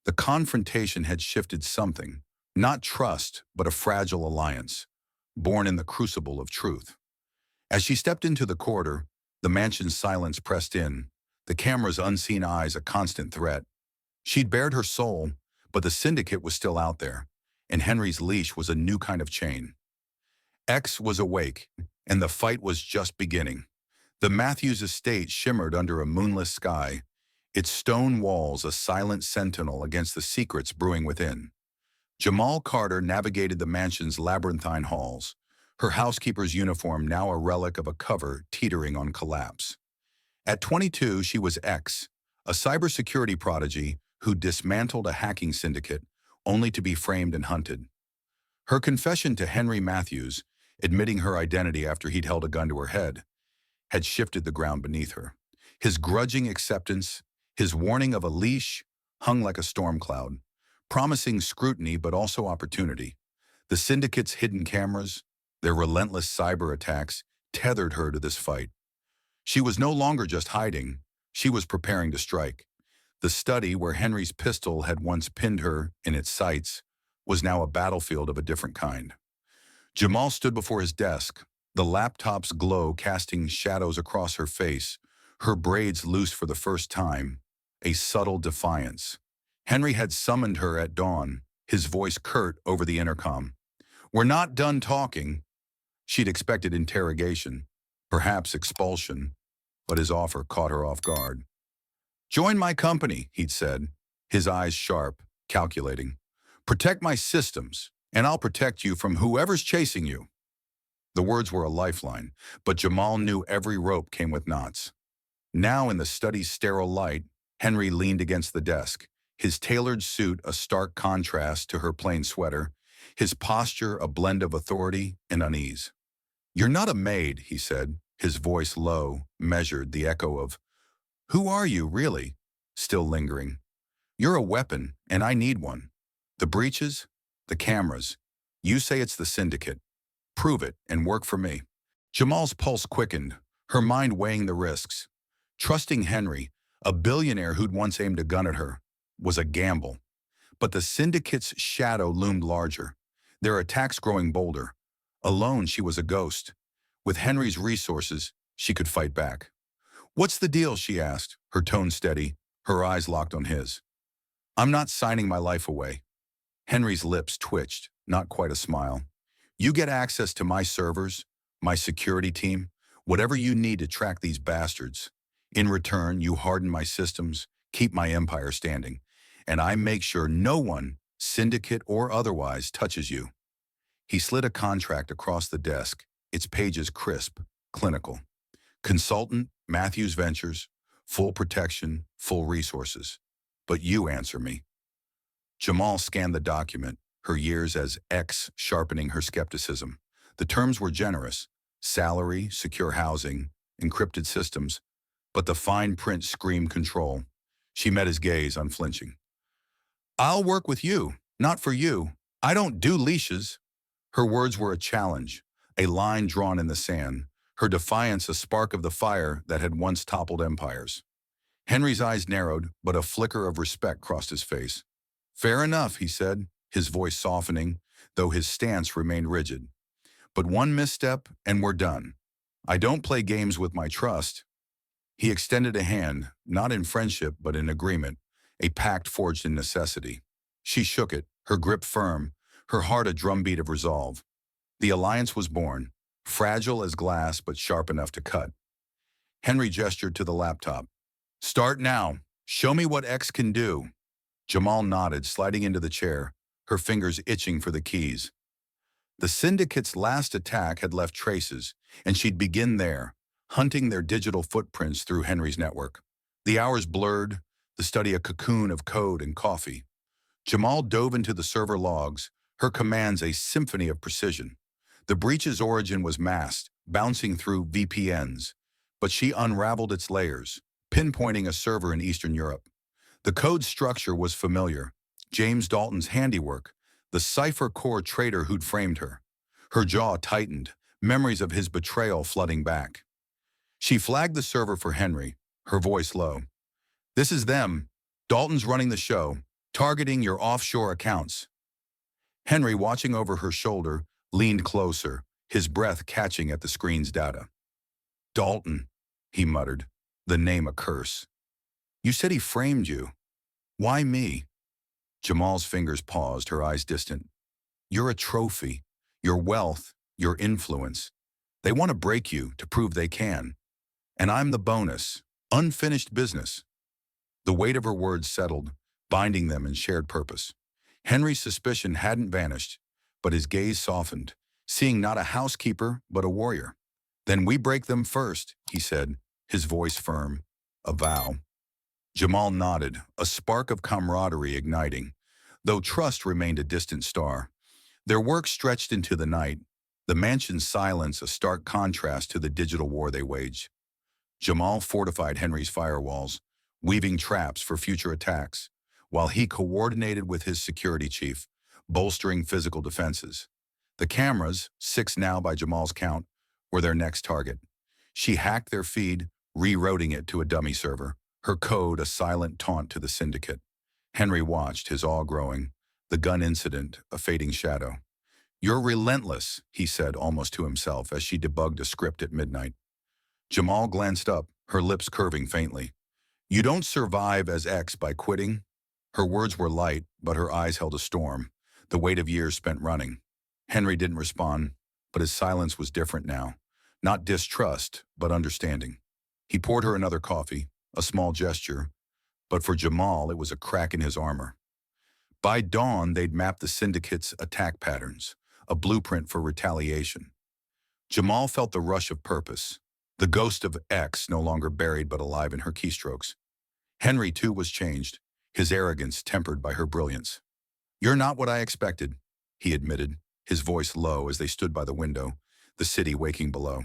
The confrontation had shifted something, not trust, but a fragile alliance, born in the crucible of truth. As she stepped into the corridor, the mansion's silence pressed in, the camera's unseen eyes a constant threat. She'd bared her soul, but the syndicate was still out there, and Henry's leash was a new kind of chain. X was awake, and the fight was just beginning. The Matthews estate shimmered under a moonless sky, its stone walls a silent sentinel against the secrets brewing within. Jamal Carter navigated the mansion's labyrinthine halls, her housekeeper's uniform now a relic of a cover teetering on collapse. At 22, she was X, a cybersecurity prodigy who dismantled a hacking syndicate only to be framed and hunted. Her confession to Henry Matthews, admitting her identity after he'd held a gun to her head, had shifted the ground beneath her. His grudging acceptance, his warning of a leash, hung like a storm cloud, promising scrutiny but also opportunity. The syndicate's hidden cameras, their relentless cyber attacks, tethered her to this fight. She was no longer just hiding, she was preparing to strike. The study where Henry's pistol had once pinned her in its sights was now a battlefield of a different kind. Jamal stood before his desk, the laptop's glow casting shadows across her face, her braids loose for the first time, a subtle defiance. Henry had summoned her at dawn, his voice curt over the intercom. "We're not done talking." She'd expected interrogation, perhaps expulsion, but his offer caught her off guard. "Join my company," he'd said, his eyes sharp, calculating. "Protect my systems, and I'll protect you from whoever's chasing you." The words were a lifeline, but Jamal knew every rope came with knots. Now in the study's sterile light, Henry leaned against the desk, his tailored suit a stark contrast to her plain sweater, his posture a blend of authority and unease. "You're not a maid," he said, his voice low, measured, the echo of, "Who are you, really?" still lingering. "You're a weapon, and I need one. The breaches, the cameras. You say it's the syndicate. Prove it and work for me." Jamal's pulse quickened, her mind weighing the risks. Trusting Henry, a billionaire who'd once aimed a gun at her, was a gamble. But the syndicate's shadow loomed larger, their attacks growing bolder. Alone, she was a ghost. With Henry's resources, she could fight back. "What's the deal?" she asked, her tone steady, her eyes locked on his. "I'm not signing my life away." Henry's lips twitched, not quite a smile. "You get access to my servers, my security team, whatever you need to track these bastards. In return, you harden my systems, keep my empire standing, and I make sure no one, syndicate or otherwise, touches you." He slid a contract across the desk, its pages crisp, clinical. "Consultant, Matthews Ventures, full protection, full resources. But you answer me." Jamal scanned the document, her years as X sharpening her skepticism. The terms were generous: salary, secure housing, encrypted systems, but the fine print screamed control. She met his gaze, unflinching. "I'll work with you, not for you. I don't do leashes." Her words were a challenge, a line drawn in the sand, her defiance a spark of the fire that had once toppled empires. Henry's eyes narrowed, but a flicker of respect crossed his face. "Fair enough," he said, his voice softening, though his stance remained rigid. "But one misstep, and we're done. I don't play games with my trust." He extended a hand, not in friendship but in agreement, a pact forged in necessity. She shook it, her grip firm, her heart a drumbeat of resolve. The alliance was born, fragile as glass but sharp enough to cut. Henry gestured to the laptop. "Start now. Show me what X can do." Jamal nodded, sliding into the chair, her fingers itching for the keys. The syndicate's last attack had left traces, and she'd begin there, hunting their digital footprints through Henry's network. The hours blurred, the study a cocoon of code and coffee. Jamal dove into the server logs, her commands a symphony of precision. The breach's origin was masked, bouncing through VPNs, but she unraveled its layers, pinpointing a server in Eastern Europe. The code structure was familiar, James Dalton's handiwork, the cipher core traitor who'd framed her. Her jaw tightened, memories of his betrayal flooding back. She flagged the server for Henry, her voice low. "This is them. Dalton's running the show, targeting your offshore accounts." Henry, watching over her shoulder, leaned closer, his breath catching at the screen's data. "Dalton," he muttered, the name a curse. "You said he framed you. Why me?" Jamal's fingers paused, her eyes distant. "You're a trophy. Your wealth, your influence. They want to break you to prove they can. And I'm the bonus, unfinished business." The weight of her words settled, binding them in shared purpose. Henry's suspicion hadn't vanished, but his gaze softened, seeing not a housekeeper but a warrior. "Then we break them first," he said, his voice firm. "A vow." Jamal nodded, a spark of camaraderie igniting, though trust remained a distant star. Their work stretched into the night, the mansion's silence a stark contrast to the digital war they waged. Jamal fortified Henry's firewalls, weaving traps for future attacks, while he coordinated with his security chief, bolstering physical defenses. The cameras, 6 now by Jamal's count, were their next target. She hacked their feed, rerouting it to a dummy server, her code a silent taunt to the syndicate. Henry watched, his awe growing, the gun incident a fading shadow. "You're relentless," he said almost to himself as she debugged a script at midnight. Jamal glanced up, her lips curving faintly. "You don't survive as X by quitting." Her words were light, but her eyes held a storm, the weight of years spent running. Henry didn't respond, but his silence was different now. Not distrust, but understanding. He poured her another coffee, a small gesture, but for Jamal it was a crack in his armor. By dawn, they'd mapped the syndicate's attack patterns, a blueprint for retaliation. Jamal felt the rush of purpose, the ghost of X no longer buried but alive in her keystrokes. Henry, too, was changed, his arrogance tempered by her brilliance. "You're not what I expected," he admitted, his voice low as they stood by the window, the city waking below.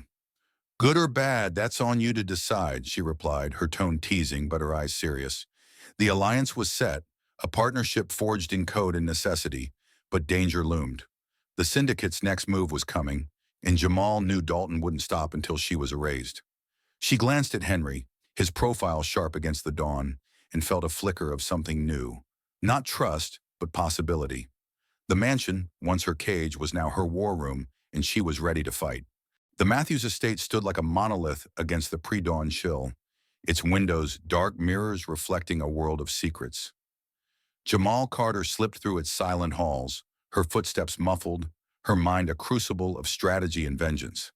"Good or bad, that's on you to decide," she replied, her tone teasing but her eyes serious. The alliance was set, a partnership forged in code and necessity, but danger loomed. The syndicate's next move was coming, and Jamal knew Dalton wouldn't stop until she was erased. She glanced at Henry, his profile sharp against the dawn, and felt a flicker of something new. Not trust, but possibility. The mansion, once her cage, was now her war room, and she was ready to fight. The Matthews estate stood like a monolith against the pre-dawn chill, its windows dark mirrors reflecting a world of secrets. Jamal Carter slipped through its silent halls, her footsteps muffled, her mind a crucible of strategy and vengeance.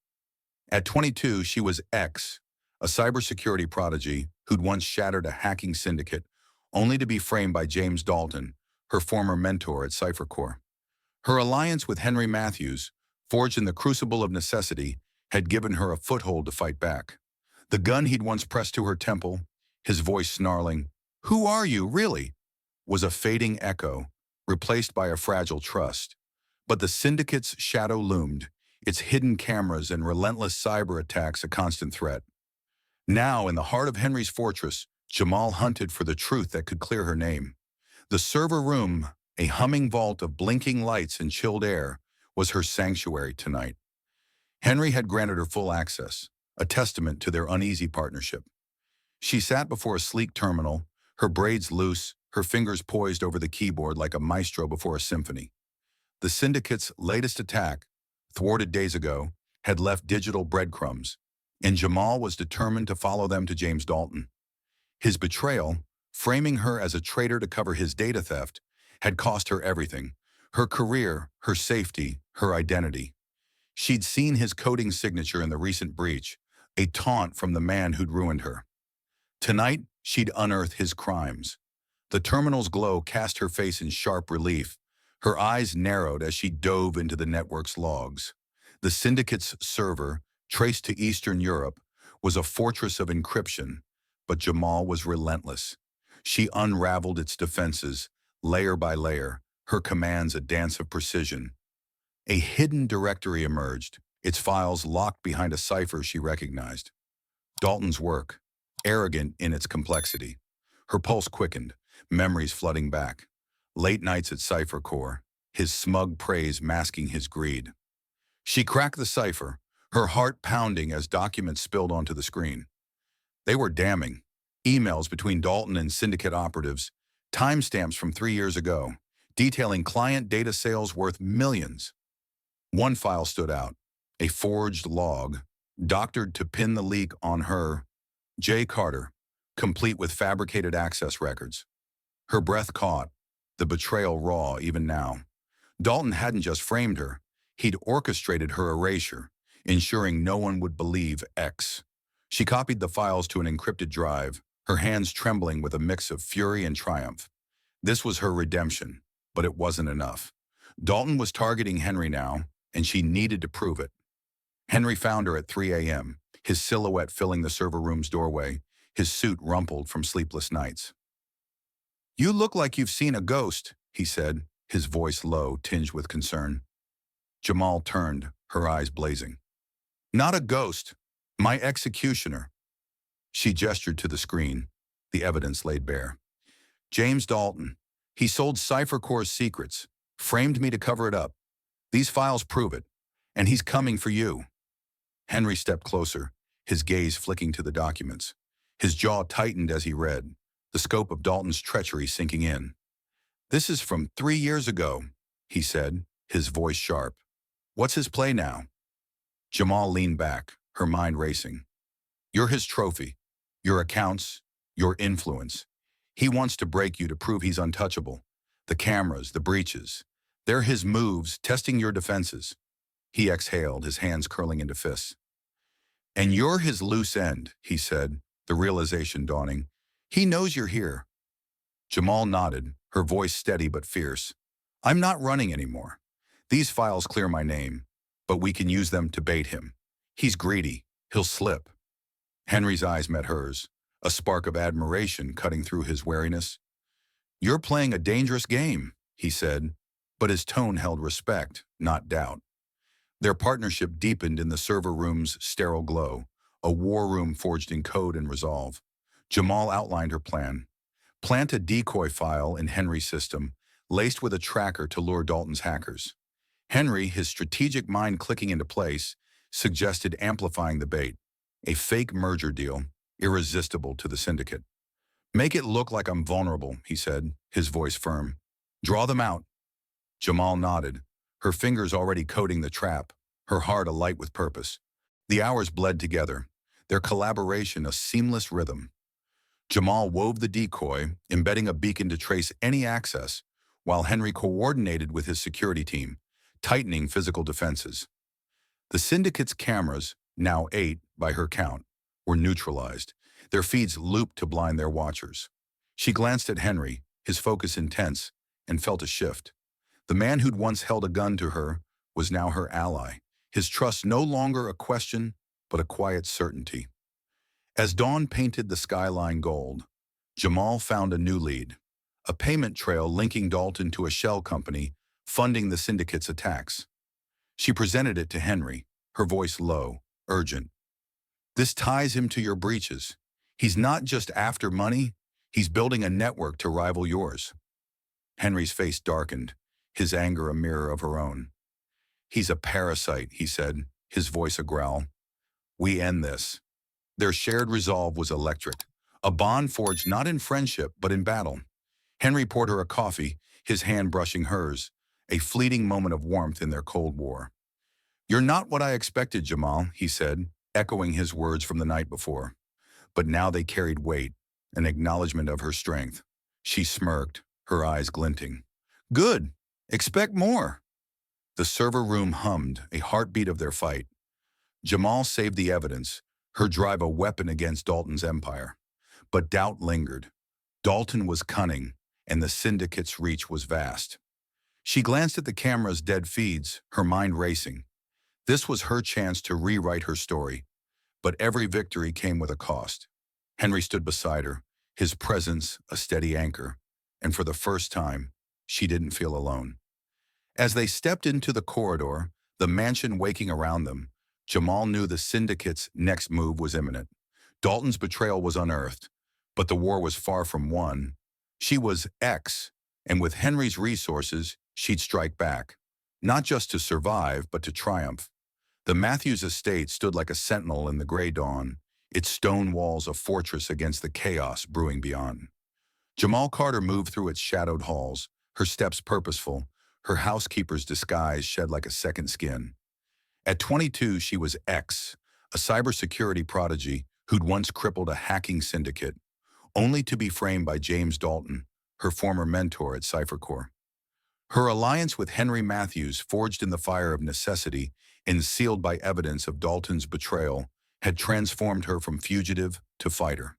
At 22, she was X, a cybersecurity prodigy who'd once shattered a hacking syndicate, only to be framed by James Dalton, her former mentor at CipherCorp. Her alliance with Henry Matthews, forged in the crucible of necessity, had given her a foothold to fight back. The gun he'd once pressed to her temple, his voice snarling, "Who are you, really?" was a fading echo, replaced by a fragile trust. But the syndicate's shadow loomed, its hidden cameras and relentless cyber attacks a constant threat. Now, in the heart of Henry's fortress, Jamal hunted for the truth that could clear her name. The server room, a humming vault of blinking lights and chilled air, was her sanctuary tonight. Henry had granted her full access, a testament to their uneasy partnership. She sat before a sleek terminal, her braids loose, her fingers poised over the keyboard like a maestro before a symphony. The syndicate's latest attack, thwarted days ago, had left digital breadcrumbs, and Jamal was determined to follow them to James Dalton. His betrayal, framing her as a traitor to cover his data theft, had cost her everything: her career, her safety, her identity. She'd seen his coding signature in the recent breach, a taunt from the man who'd ruined her. Tonight, she'd unearth his crimes. The terminal's glow cast her face in sharp relief. Her eyes narrowed as she dove into the network's logs. The syndicate's server, traced to Eastern Europe, was a fortress of encryption, but Jamal was relentless. She unraveled its defenses, layer by layer, her commands a dance of precision. A hidden directory emerged, its files locked behind a cipher she recognized. Dalton's work, arrogant in its complexity. Her pulse quickened, memories flooding back. Late nights at CipherCorp, his smug praise masking his greed. She cracked the cipher, her heart pounding as documents spilled onto the screen. They were damning. Emails between Dalton and syndicate operatives, timestamps from 3 years ago, detailing client data sales worth millions. One file stood out, a forged log, doctored to pin the leak on her, J. Carter, complete with fabricated access records. Her breath caught, the betrayal raw even now. Dalton hadn't just framed her, he'd orchestrated her erasure, ensuring no one would believe X. She copied the files to an encrypted drive, her hands trembling with a mix of fury and triumph. This was her redemption, but it wasn't enough. Dalton was targeting Henry now, and she needed to prove it. Henry found her at 3 a.m., his silhouette filling the server room's doorway, his suit rumpled from sleepless nights. "You look like you've seen a ghost," he said, his voice low, tinged with concern. Jamal turned, her eyes blazing. "Not a ghost, my executioner." She gestured to the screen, the evidence laid bare. "James Dalton. He sold CipherCorp's secrets, framed me to cover it up. These files prove it, and he's coming for you." Henry stepped closer, his gaze flicking to the documents. His jaw tightened as he read, the scope of Dalton's treachery sinking in. "This is from 3 years ago," he said, his voice sharp. "What's his play now?" Jamal leaned back, her mind racing. "You're his trophy, your accounts, your influence. He wants to break you to prove he's untouchable. The cameras, the breaches. They're his moves, testing your defenses. He exhaled, his hands curling into fists. And you're his loose end, he said, the realization dawning. He knows you're here. Jamal nodded, her voice steady but fierce. I'm not running anymore. These files clear my name, but we can use them to bait him. He's greedy. He'll slip. Henry's eyes met hers, a spark of admiration cutting through his wariness. You're playing a dangerous game, he said, but his tone held respect, not doubt. Their partnership deepened in the server room's sterile glow, a war room forged in code and resolve. Jamal outlined her plan. Plant a decoy file in Henry's system, laced with a tracker to lure Dalton's hackers. Henry, his strategic mind clicking into place, suggested amplifying the bait. A fake merger deal, irresistible to the syndicate. Make it look like I'm vulnerable, he said, his voice firm. Draw them out. Jamal nodded, her fingers already coding the trap, her heart alight with purpose. The hours bled together, their collaboration a seamless rhythm. Jamal wove the decoy, embedding a beacon to trace any access, while Henry coordinated with his security team, tightening physical defenses. The syndicate's cameras, now 8 by her count, were neutralized, their feeds looped to blind their watchers. She glanced at Henry, his focus intense, and felt a shift. The man who'd once held a gun to her was now her ally, his trust no longer a question, but a quiet certainty. As dawn painted the skyline gold, Jamal found a new lead, a payment trail linking Dalton to a shell company funding the syndicate's attacks. She presented it to Henry, her voice low, urgent. This ties him to your breaches. He's not just after money, he's building a network to rival yours. Henry's face darkened, his anger a mirror of her own. He's a parasite, he said, his voice a growl. We end this. Their shared resolve was electric, a bond forged not in friendship but in battle. Henry poured her a coffee, his hand brushing hers, a fleeting moment of warmth in their Cold War. You're not what I expected, Jamal, he said, echoing his words from the night before. But now they carried weight, an acknowledgement of her strength. She smirked, her eyes glinting. Good. Expect more. The server room hummed, a heartbeat of their fight. Jamal saved the evidence, her drive a weapon against Dalton's empire. But doubt lingered. Dalton was cunning, and the syndicate's reach was vast. She glanced at the camera's dead feeds, her mind racing. This was her chance to rewrite her story, but every victory came with a cost. Henry stood beside her, his presence a steady anchor, and for the first time, she didn't feel alone. As they stepped into the corridor, the mansion waking around them, Jamal knew the syndicate's next move was imminent. Dalton's betrayal was unearthed, but the war was far from won. She was X, and with Henry's resources, she'd strike back, not just to survive, but to triumph. The Matthews estate stood like a sentinel in the gray dawn, its stone walls a fortress against the chaos brewing beyond. Jamal Carter moved through its shadowed halls, her steps purposeful, her housekeeper's disguise shed like a second skin. At 22, she was X, a cybersecurity prodigy who'd once crippled a hacking syndicate, only to be framed by James Dalton, her former mentor at CipherCorp. Her alliance with Henry Matthews, forged in the fire of necessity and sealed by evidence of Dalton's betrayal, had transformed her from fugitive to fighter.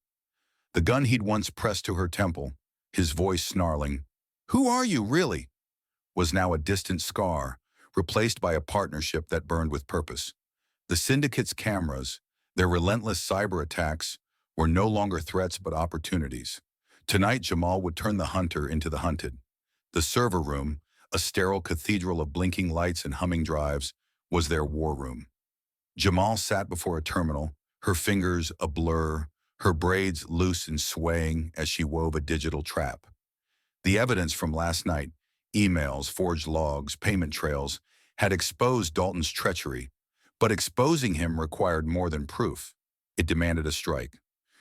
The gun he'd once pressed to her temple, his voice snarling, "Who are you, really?" was now a distant scar, replaced by a partnership that burned with purpose. The syndicate's cameras, their relentless cyber attacks, were no longer threats but opportunities. Tonight, Jamal would turn the hunter into the hunted. The server room, a sterile cathedral of blinking lights and humming drives, was their war room. Jamal sat before a terminal, her fingers a blur, her braids loose and swaying as she wove a digital trap. The evidence from last night, emails, forged logs, payment trails, had exposed Dalton's treachery, but exposing him required more than proof. It demanded a strike.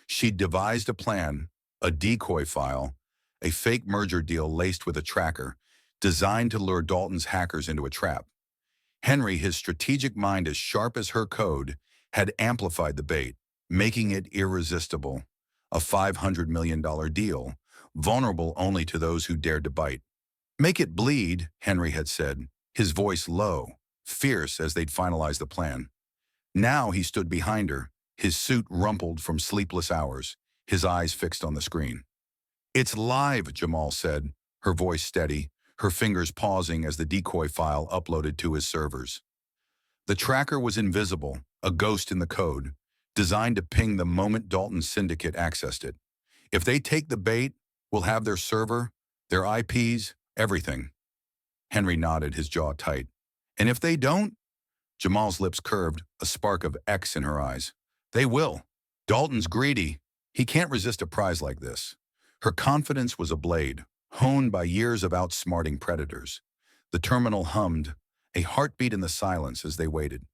She'd devised a plan, a decoy file, a fake merger deal laced with a tracker, designed to lure Dalton's hackers into a trap. Henry, his strategic mind as sharp as her code, had amplified the bait, making it irresistible. A $500 million deal, vulnerable only to those who dared to bite. "Make it bleed," Henry had said, his voice low, fierce as they'd finalized the plan. Now he stood behind her, his suit rumpled from sleepless hours, his eyes fixed on the screen. "It's live," Jamal said, her voice steady, her fingers pausing as the decoy file uploaded to his servers. The tracker was invisible, a ghost in the code, designed to ping the moment Dalton's syndicate accessed it. "If they take the bait, we'll have their server, their IPs, everything." Henry nodded, his jaw tight. "And if they don't?" Jamal's lips curved, a spark of X in her eyes. "They will. Dalton's greedy. He can't resist a prize like this." Her confidence was a blade, honed by years of outsmarting predators. The terminal hummed, a heartbeat in the silence as they waited.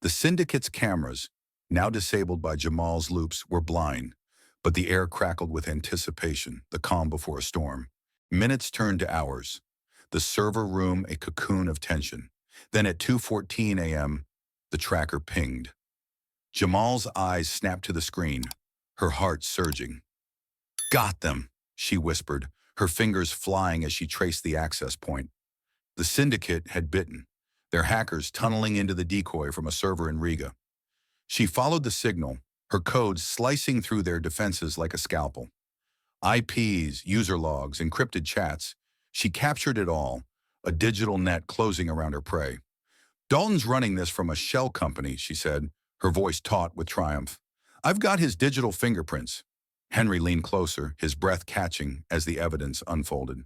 The syndicate's cameras, now disabled by Jamal's loops, were blind, but the air crackled with anticipation, the calm before a storm. Minutes turned to hours. The server room a cocoon of tension. Then at 2:14 a.m., the tracker pinged. Jamal's eyes snapped to the screen, her heart surging. "Got them," she whispered, her fingers flying as she traced the access point. The syndicate had bitten, their hackers tunneling into the decoy from a server in Riga. She followed the signal, her codes slicing through their defenses like a scalpel. IPs, user logs, encrypted chats. She captured it all, a digital net closing around her prey. "Dalton's running this from a shell company," she said, her voice taut with triumph. "I've got his digital fingerprints." Henry leaned closer, his breath catching as the evidence unfolded.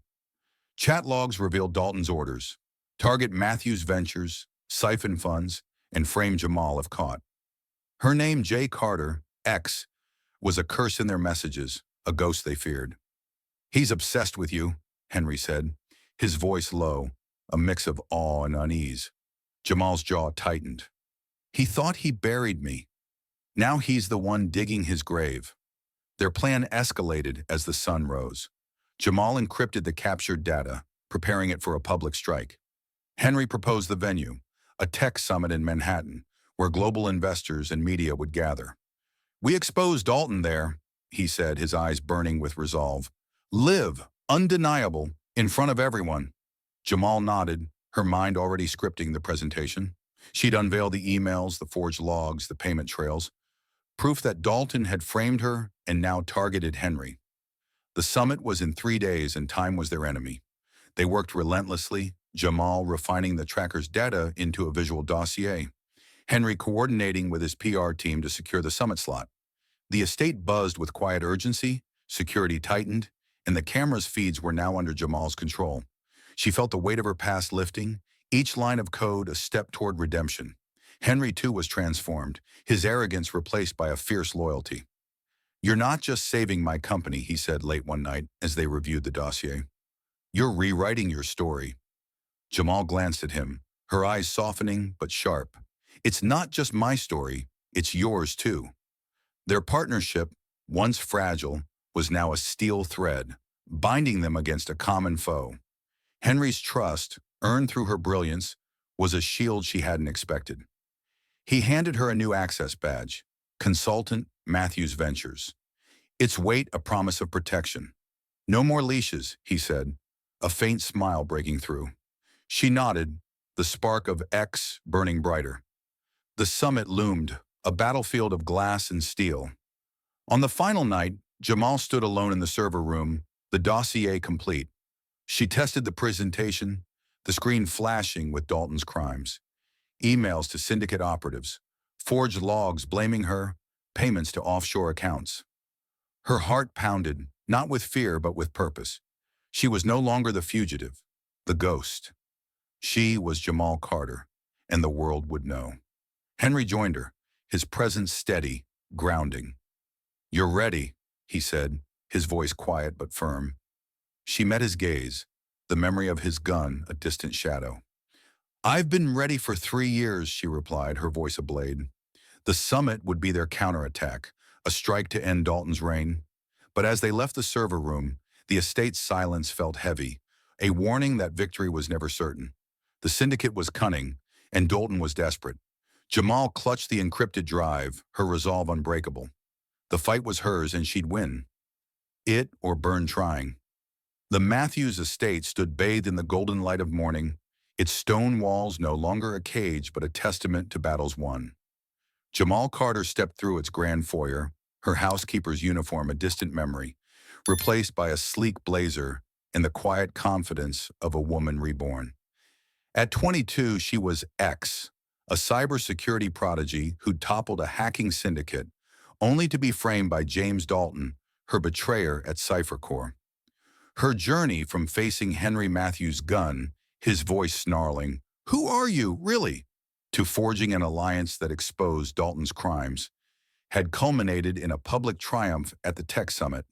Chat logs revealed Dalton's orders. Target Matthews Ventures, siphon funds, and frame Jamal if caught. Her name, J. Carter, X, was a curse in their messages, a ghost they feared. "He's obsessed with you," Henry said, his voice low, a mix of awe and unease. Jamal's jaw tightened. "He thought he buried me. Now he's the one digging his grave." Their plan escalated as the sun rose. Jamal encrypted the captured data, preparing it for a public strike. Henry proposed the venue, a tech summit in Manhattan, where global investors and media would gather. "We exposed Dalton there," he said, his eyes burning with resolve. "Live, undeniable, in front of everyone." Jamal nodded, her mind already scripting the presentation. She'd unveil the emails, the forged logs, the payment trails, proof that Dalton had framed her and now targeted Henry. The summit was in 3 days and time was their enemy. They worked relentlessly, Jamal refining the tracker's data into a visual dossier, Henry coordinating with his PR team to secure the summit slot. The estate buzzed with quiet urgency, security tightened, and the camera's feeds were now under Jamal's control. She felt the weight of her past lifting, each line of code a step toward redemption. Henry, too, was transformed, his arrogance replaced by a fierce loyalty. "You're not just saving my company," he said late one night as they reviewed the dossier. "You're rewriting your story." Jamal glanced at him, her eyes softening but sharp. "It's not just my story, it's yours too." Their partnership, once fragile, was now a steel thread, binding them against a common foe. Henry's trust, earned through her brilliance, was a shield she hadn't expected. He handed her a new access badge, Consultant Matthews Ventures. Its weight a promise of protection. "No more leashes," he said, a faint smile breaking through. She nodded, the spark of X burning brighter. The summit loomed, a battlefield of glass and steel. On the final night, Jamal stood alone in the server room, the dossier complete. She tested the presentation, the screen flashing with Dalton's crimes. Emails to syndicate operatives, forged logs blaming her, payments to offshore accounts. Her heart pounded, not with fear but with purpose. She was no longer the fugitive, the ghost. She was Jamal Carter, and the world would know. Henry joined her, his presence steady, grounding. "You're ready," he said, his voice quiet but firm. She met his gaze, the memory of his gun a distant shadow. "I've been ready for 3 years," she replied, her voice ablade. The summit would be their counterattack, a strike to end Dalton's reign. But as they left the server room, the estate's silence felt heavy, a warning that victory was never certain. The syndicate was cunning, and Dalton was desperate. Jamal clutched the encrypted drive, her resolve unbreakable. The fight was hers and she'd win. It or burn trying. The Matthews estate stood bathed in the golden light of morning, its stone walls no longer a cage but a testament to battles won. Jamal Carter stepped through its grand foyer, her housekeeper's uniform a distant memory, replaced by a sleek blazer and the quiet confidence of a woman reborn. At 22, she was X, a cybersecurity prodigy who toppled a hacking syndicate, only to be framed by James Dalton, her betrayer at CipherCorp. Her journey from facing Henry Matthews' gun, his voice snarling, "Who are you, really?" to forging an alliance that exposed Dalton's crimes, had culminated in a public triumph at the Tech Summit.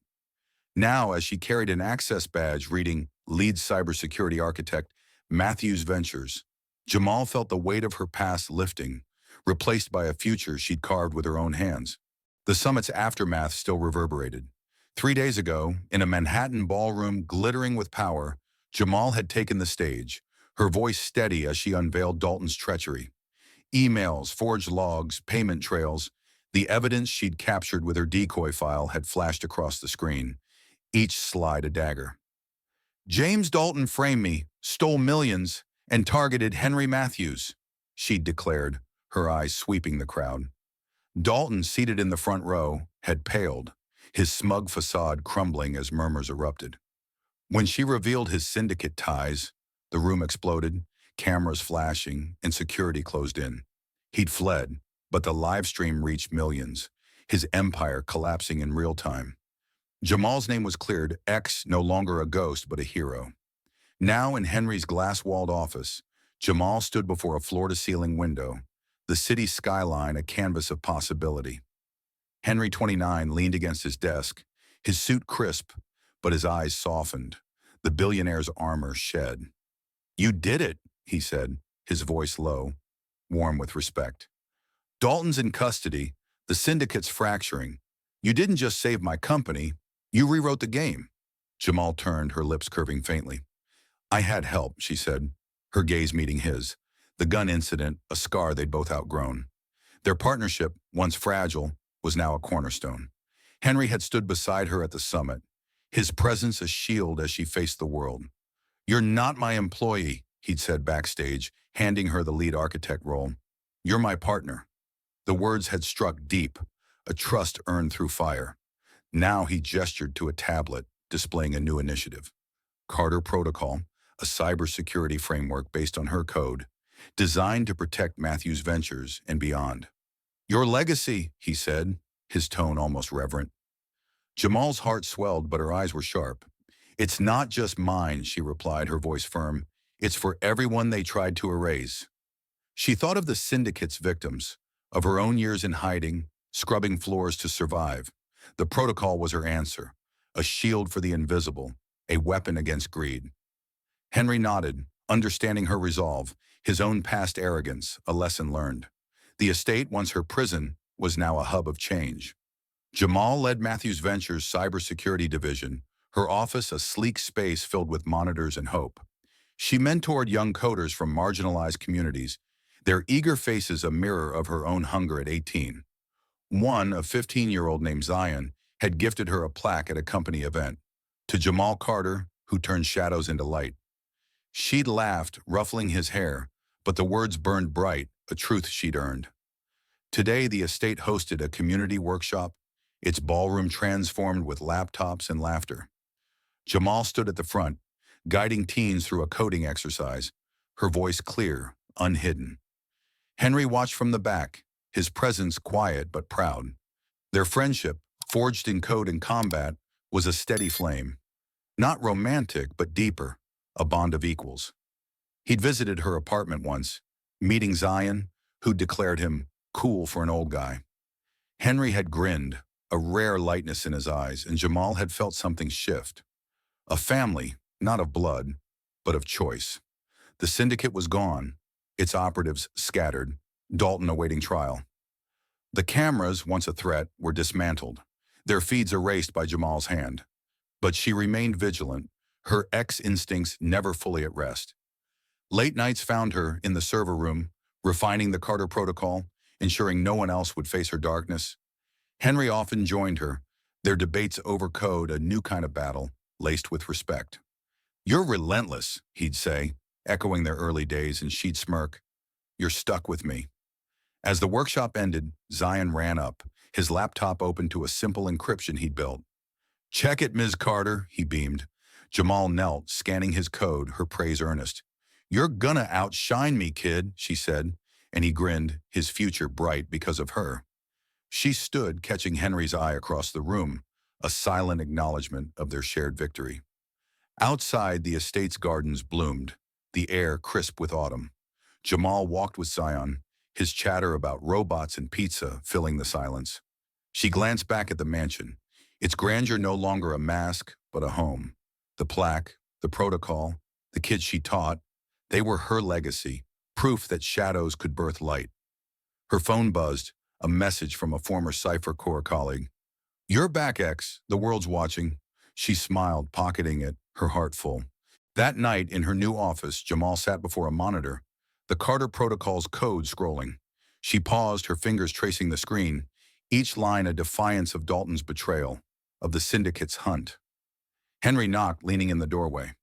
Now, as she carried an access badge reading Lead Cybersecurity Architect, Matthews Ventures, Jamal felt the weight of her past lifting, replaced by a future she'd carved with her own hands. The summit's aftermath still reverberated. 3 days ago, in a Manhattan ballroom glittering with power, Jamal had taken the stage, her voice steady as she unveiled Dalton's treachery. Emails, forged logs, payment trails, the evidence she'd captured with her decoy file had flashed across the screen, each slide a dagger. "James Dalton framed me, stole millions, and targeted Henry Matthews," she'd declared, her eyes sweeping the crowd. Dalton, seated in the front row, had paled, his smug facade crumbling as murmurs erupted. When she revealed his syndicate ties, the room exploded, cameras flashing, and security closed in. He'd fled, but the live stream reached millions, his empire collapsing in real time. Jamal's name was cleared, X no longer a ghost but a hero. Now in Henry's glass-walled office, Jamal stood before a floor-to-ceiling window, the city's skyline a canvas of possibility. Henry, 29, leaned against his desk, his suit crisp, but his eyes softened, the billionaire's armor shed. "You did it," he said, his voice low, warm with respect. "Dalton's in custody, the syndicate's fracturing. You didn't just save my company, you rewrote the game." Jamal turned, her lips curving faintly. "I had help," she said, her gaze meeting his. The gun incident, a scar they'd both outgrown. Their partnership, once fragile, was now a cornerstone. Henry had stood beside her at the summit, his presence a shield as she faced the world. "You're not my employee," he'd said backstage, handing her the lead architect role. "You're my partner." The words had struck deep, a trust earned through fire. Now he gestured to a tablet, displaying a new initiative. Carter Protocol, a cybersecurity framework based on her code, designed to protect Matthews Ventures and beyond. "Your legacy," he said, his tone almost reverent. Jamal's heart swelled, but her eyes were sharp. "It's not just mine," she replied, her voice firm. "It's for everyone they tried to erase." She thought of the syndicate's victims, of her own years in hiding, scrubbing floors to survive. The protocol was her answer, a shield for the invisible, a weapon against greed. Henry nodded, understanding her resolve, his own past arrogance, a lesson learned. The estate, once her prison, was now a hub of change. Jamal led Matthews Ventures' cybersecurity division, her office a sleek space filled with monitors and hope. She mentored young coders from marginalized communities, their eager faces a mirror of her own hunger at 18. One, a 15-year-old named Zion, had gifted her a plaque at a company event. To Jamal Carter, who turned shadows into light. She'd laughed, ruffling his hair, but the words burned bright, a truth she'd earned. Today, the estate hosted a community workshop, its ballroom transformed with laptops and laughter. Jamal stood at the front, guiding teens through a coding exercise, her voice clear, unhidden. Henry watched from the back, his presence quiet but proud. Their friendship, forged in code and combat, was a steady flame. Not romantic, but deeper, a bond of equals. He'd visited her apartment once, meeting Zion, who'd declared him cool for an old guy. Henry had grinned, a rare lightness in his eyes, and Jamal had felt something shift. A family, not of blood, but of choice. The syndicate was gone, its operatives scattered, Dalton awaiting trial. The cameras, once a threat, were dismantled, their feeds erased by Jamal's hand. But she remained vigilant, her X-instincts never fully at rest. Late nights found her in the server room, refining the Carter Protocol, ensuring no one else would face her darkness. Henry often joined her, Their debates over code, a new kind of battle, laced with respect. "You're relentless," he'd say, echoing their early days, and she'd smirk. "You're stuck with me." As the workshop ended, Zion ran up, his laptop open to a simple encryption he'd built. "Check it, Ms. Carter," he beamed. Jamal knelt, scanning his code, her praise earnest. "You're gonna outshine me, kid," she said, and he grinned, his future bright because of her. She stood, catching Henry's eye across the room, a silent acknowledgement of their shared victory. Outside, the estate's gardens bloomed, the air crisp with autumn. Jamal walked with Zion, his chatter about robots and pizza filling the silence. She glanced back at the mansion, its grandeur no longer a mask, but a home. The plaque, the protocol, the kids she taught, they were her legacy, proof that shadows could birth light. Her phone buzzed, a message from a former Cypher Core colleague. "You're back, X. The world's watching." She smiled, pocketing it, her heart full. That night, in her new office, Jamal sat before a monitor, the Carter Protocol's code scrolling. She paused, her fingers tracing the screen, each line a defiance of Dalton's betrayal, of the syndicate's hunt. Henry knocked, leaning in the doorway.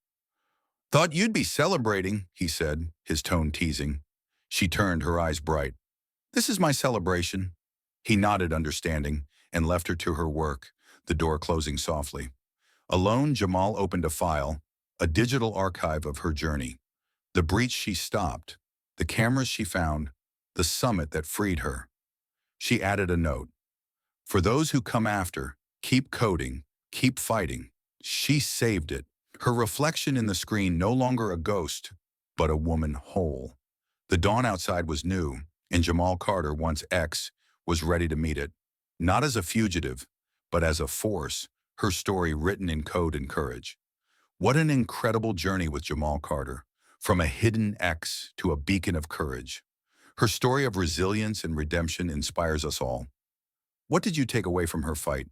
"Thought you'd be celebrating," he said, his tone teasing. She turned, her eyes bright. "This is my celebration." He nodded, understanding, and left her to her work, the door closing softly. Alone, Jamal opened a file, a digital archive of her journey. The breach she stopped, the cameras she found, the summit that freed her. She added a note. "For those who come after, keep coding, keep fighting." She saved it, her reflection in the screen no longer a ghost, but a woman whole. The dawn outside was new, and Jamal Carter, once X, was ready to meet it. Not as a fugitive, but as a force, her story written in code and courage. What an incredible journey with Jamal Carter, from a hidden X to a beacon of courage. Her story of resilience and redemption inspires us all. What did you take away from her fight?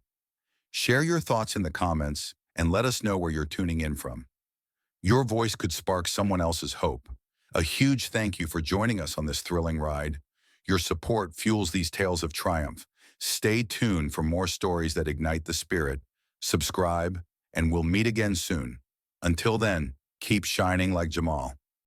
Share your thoughts in the comments and let us know where you're tuning in from. Your voice could spark someone else's hope. A huge thank you for joining us on this thrilling ride. Your support fuels these tales of triumph. Stay tuned for more stories that ignite the spirit. Subscribe, and we'll meet again soon. Until then, keep shining like Jamal.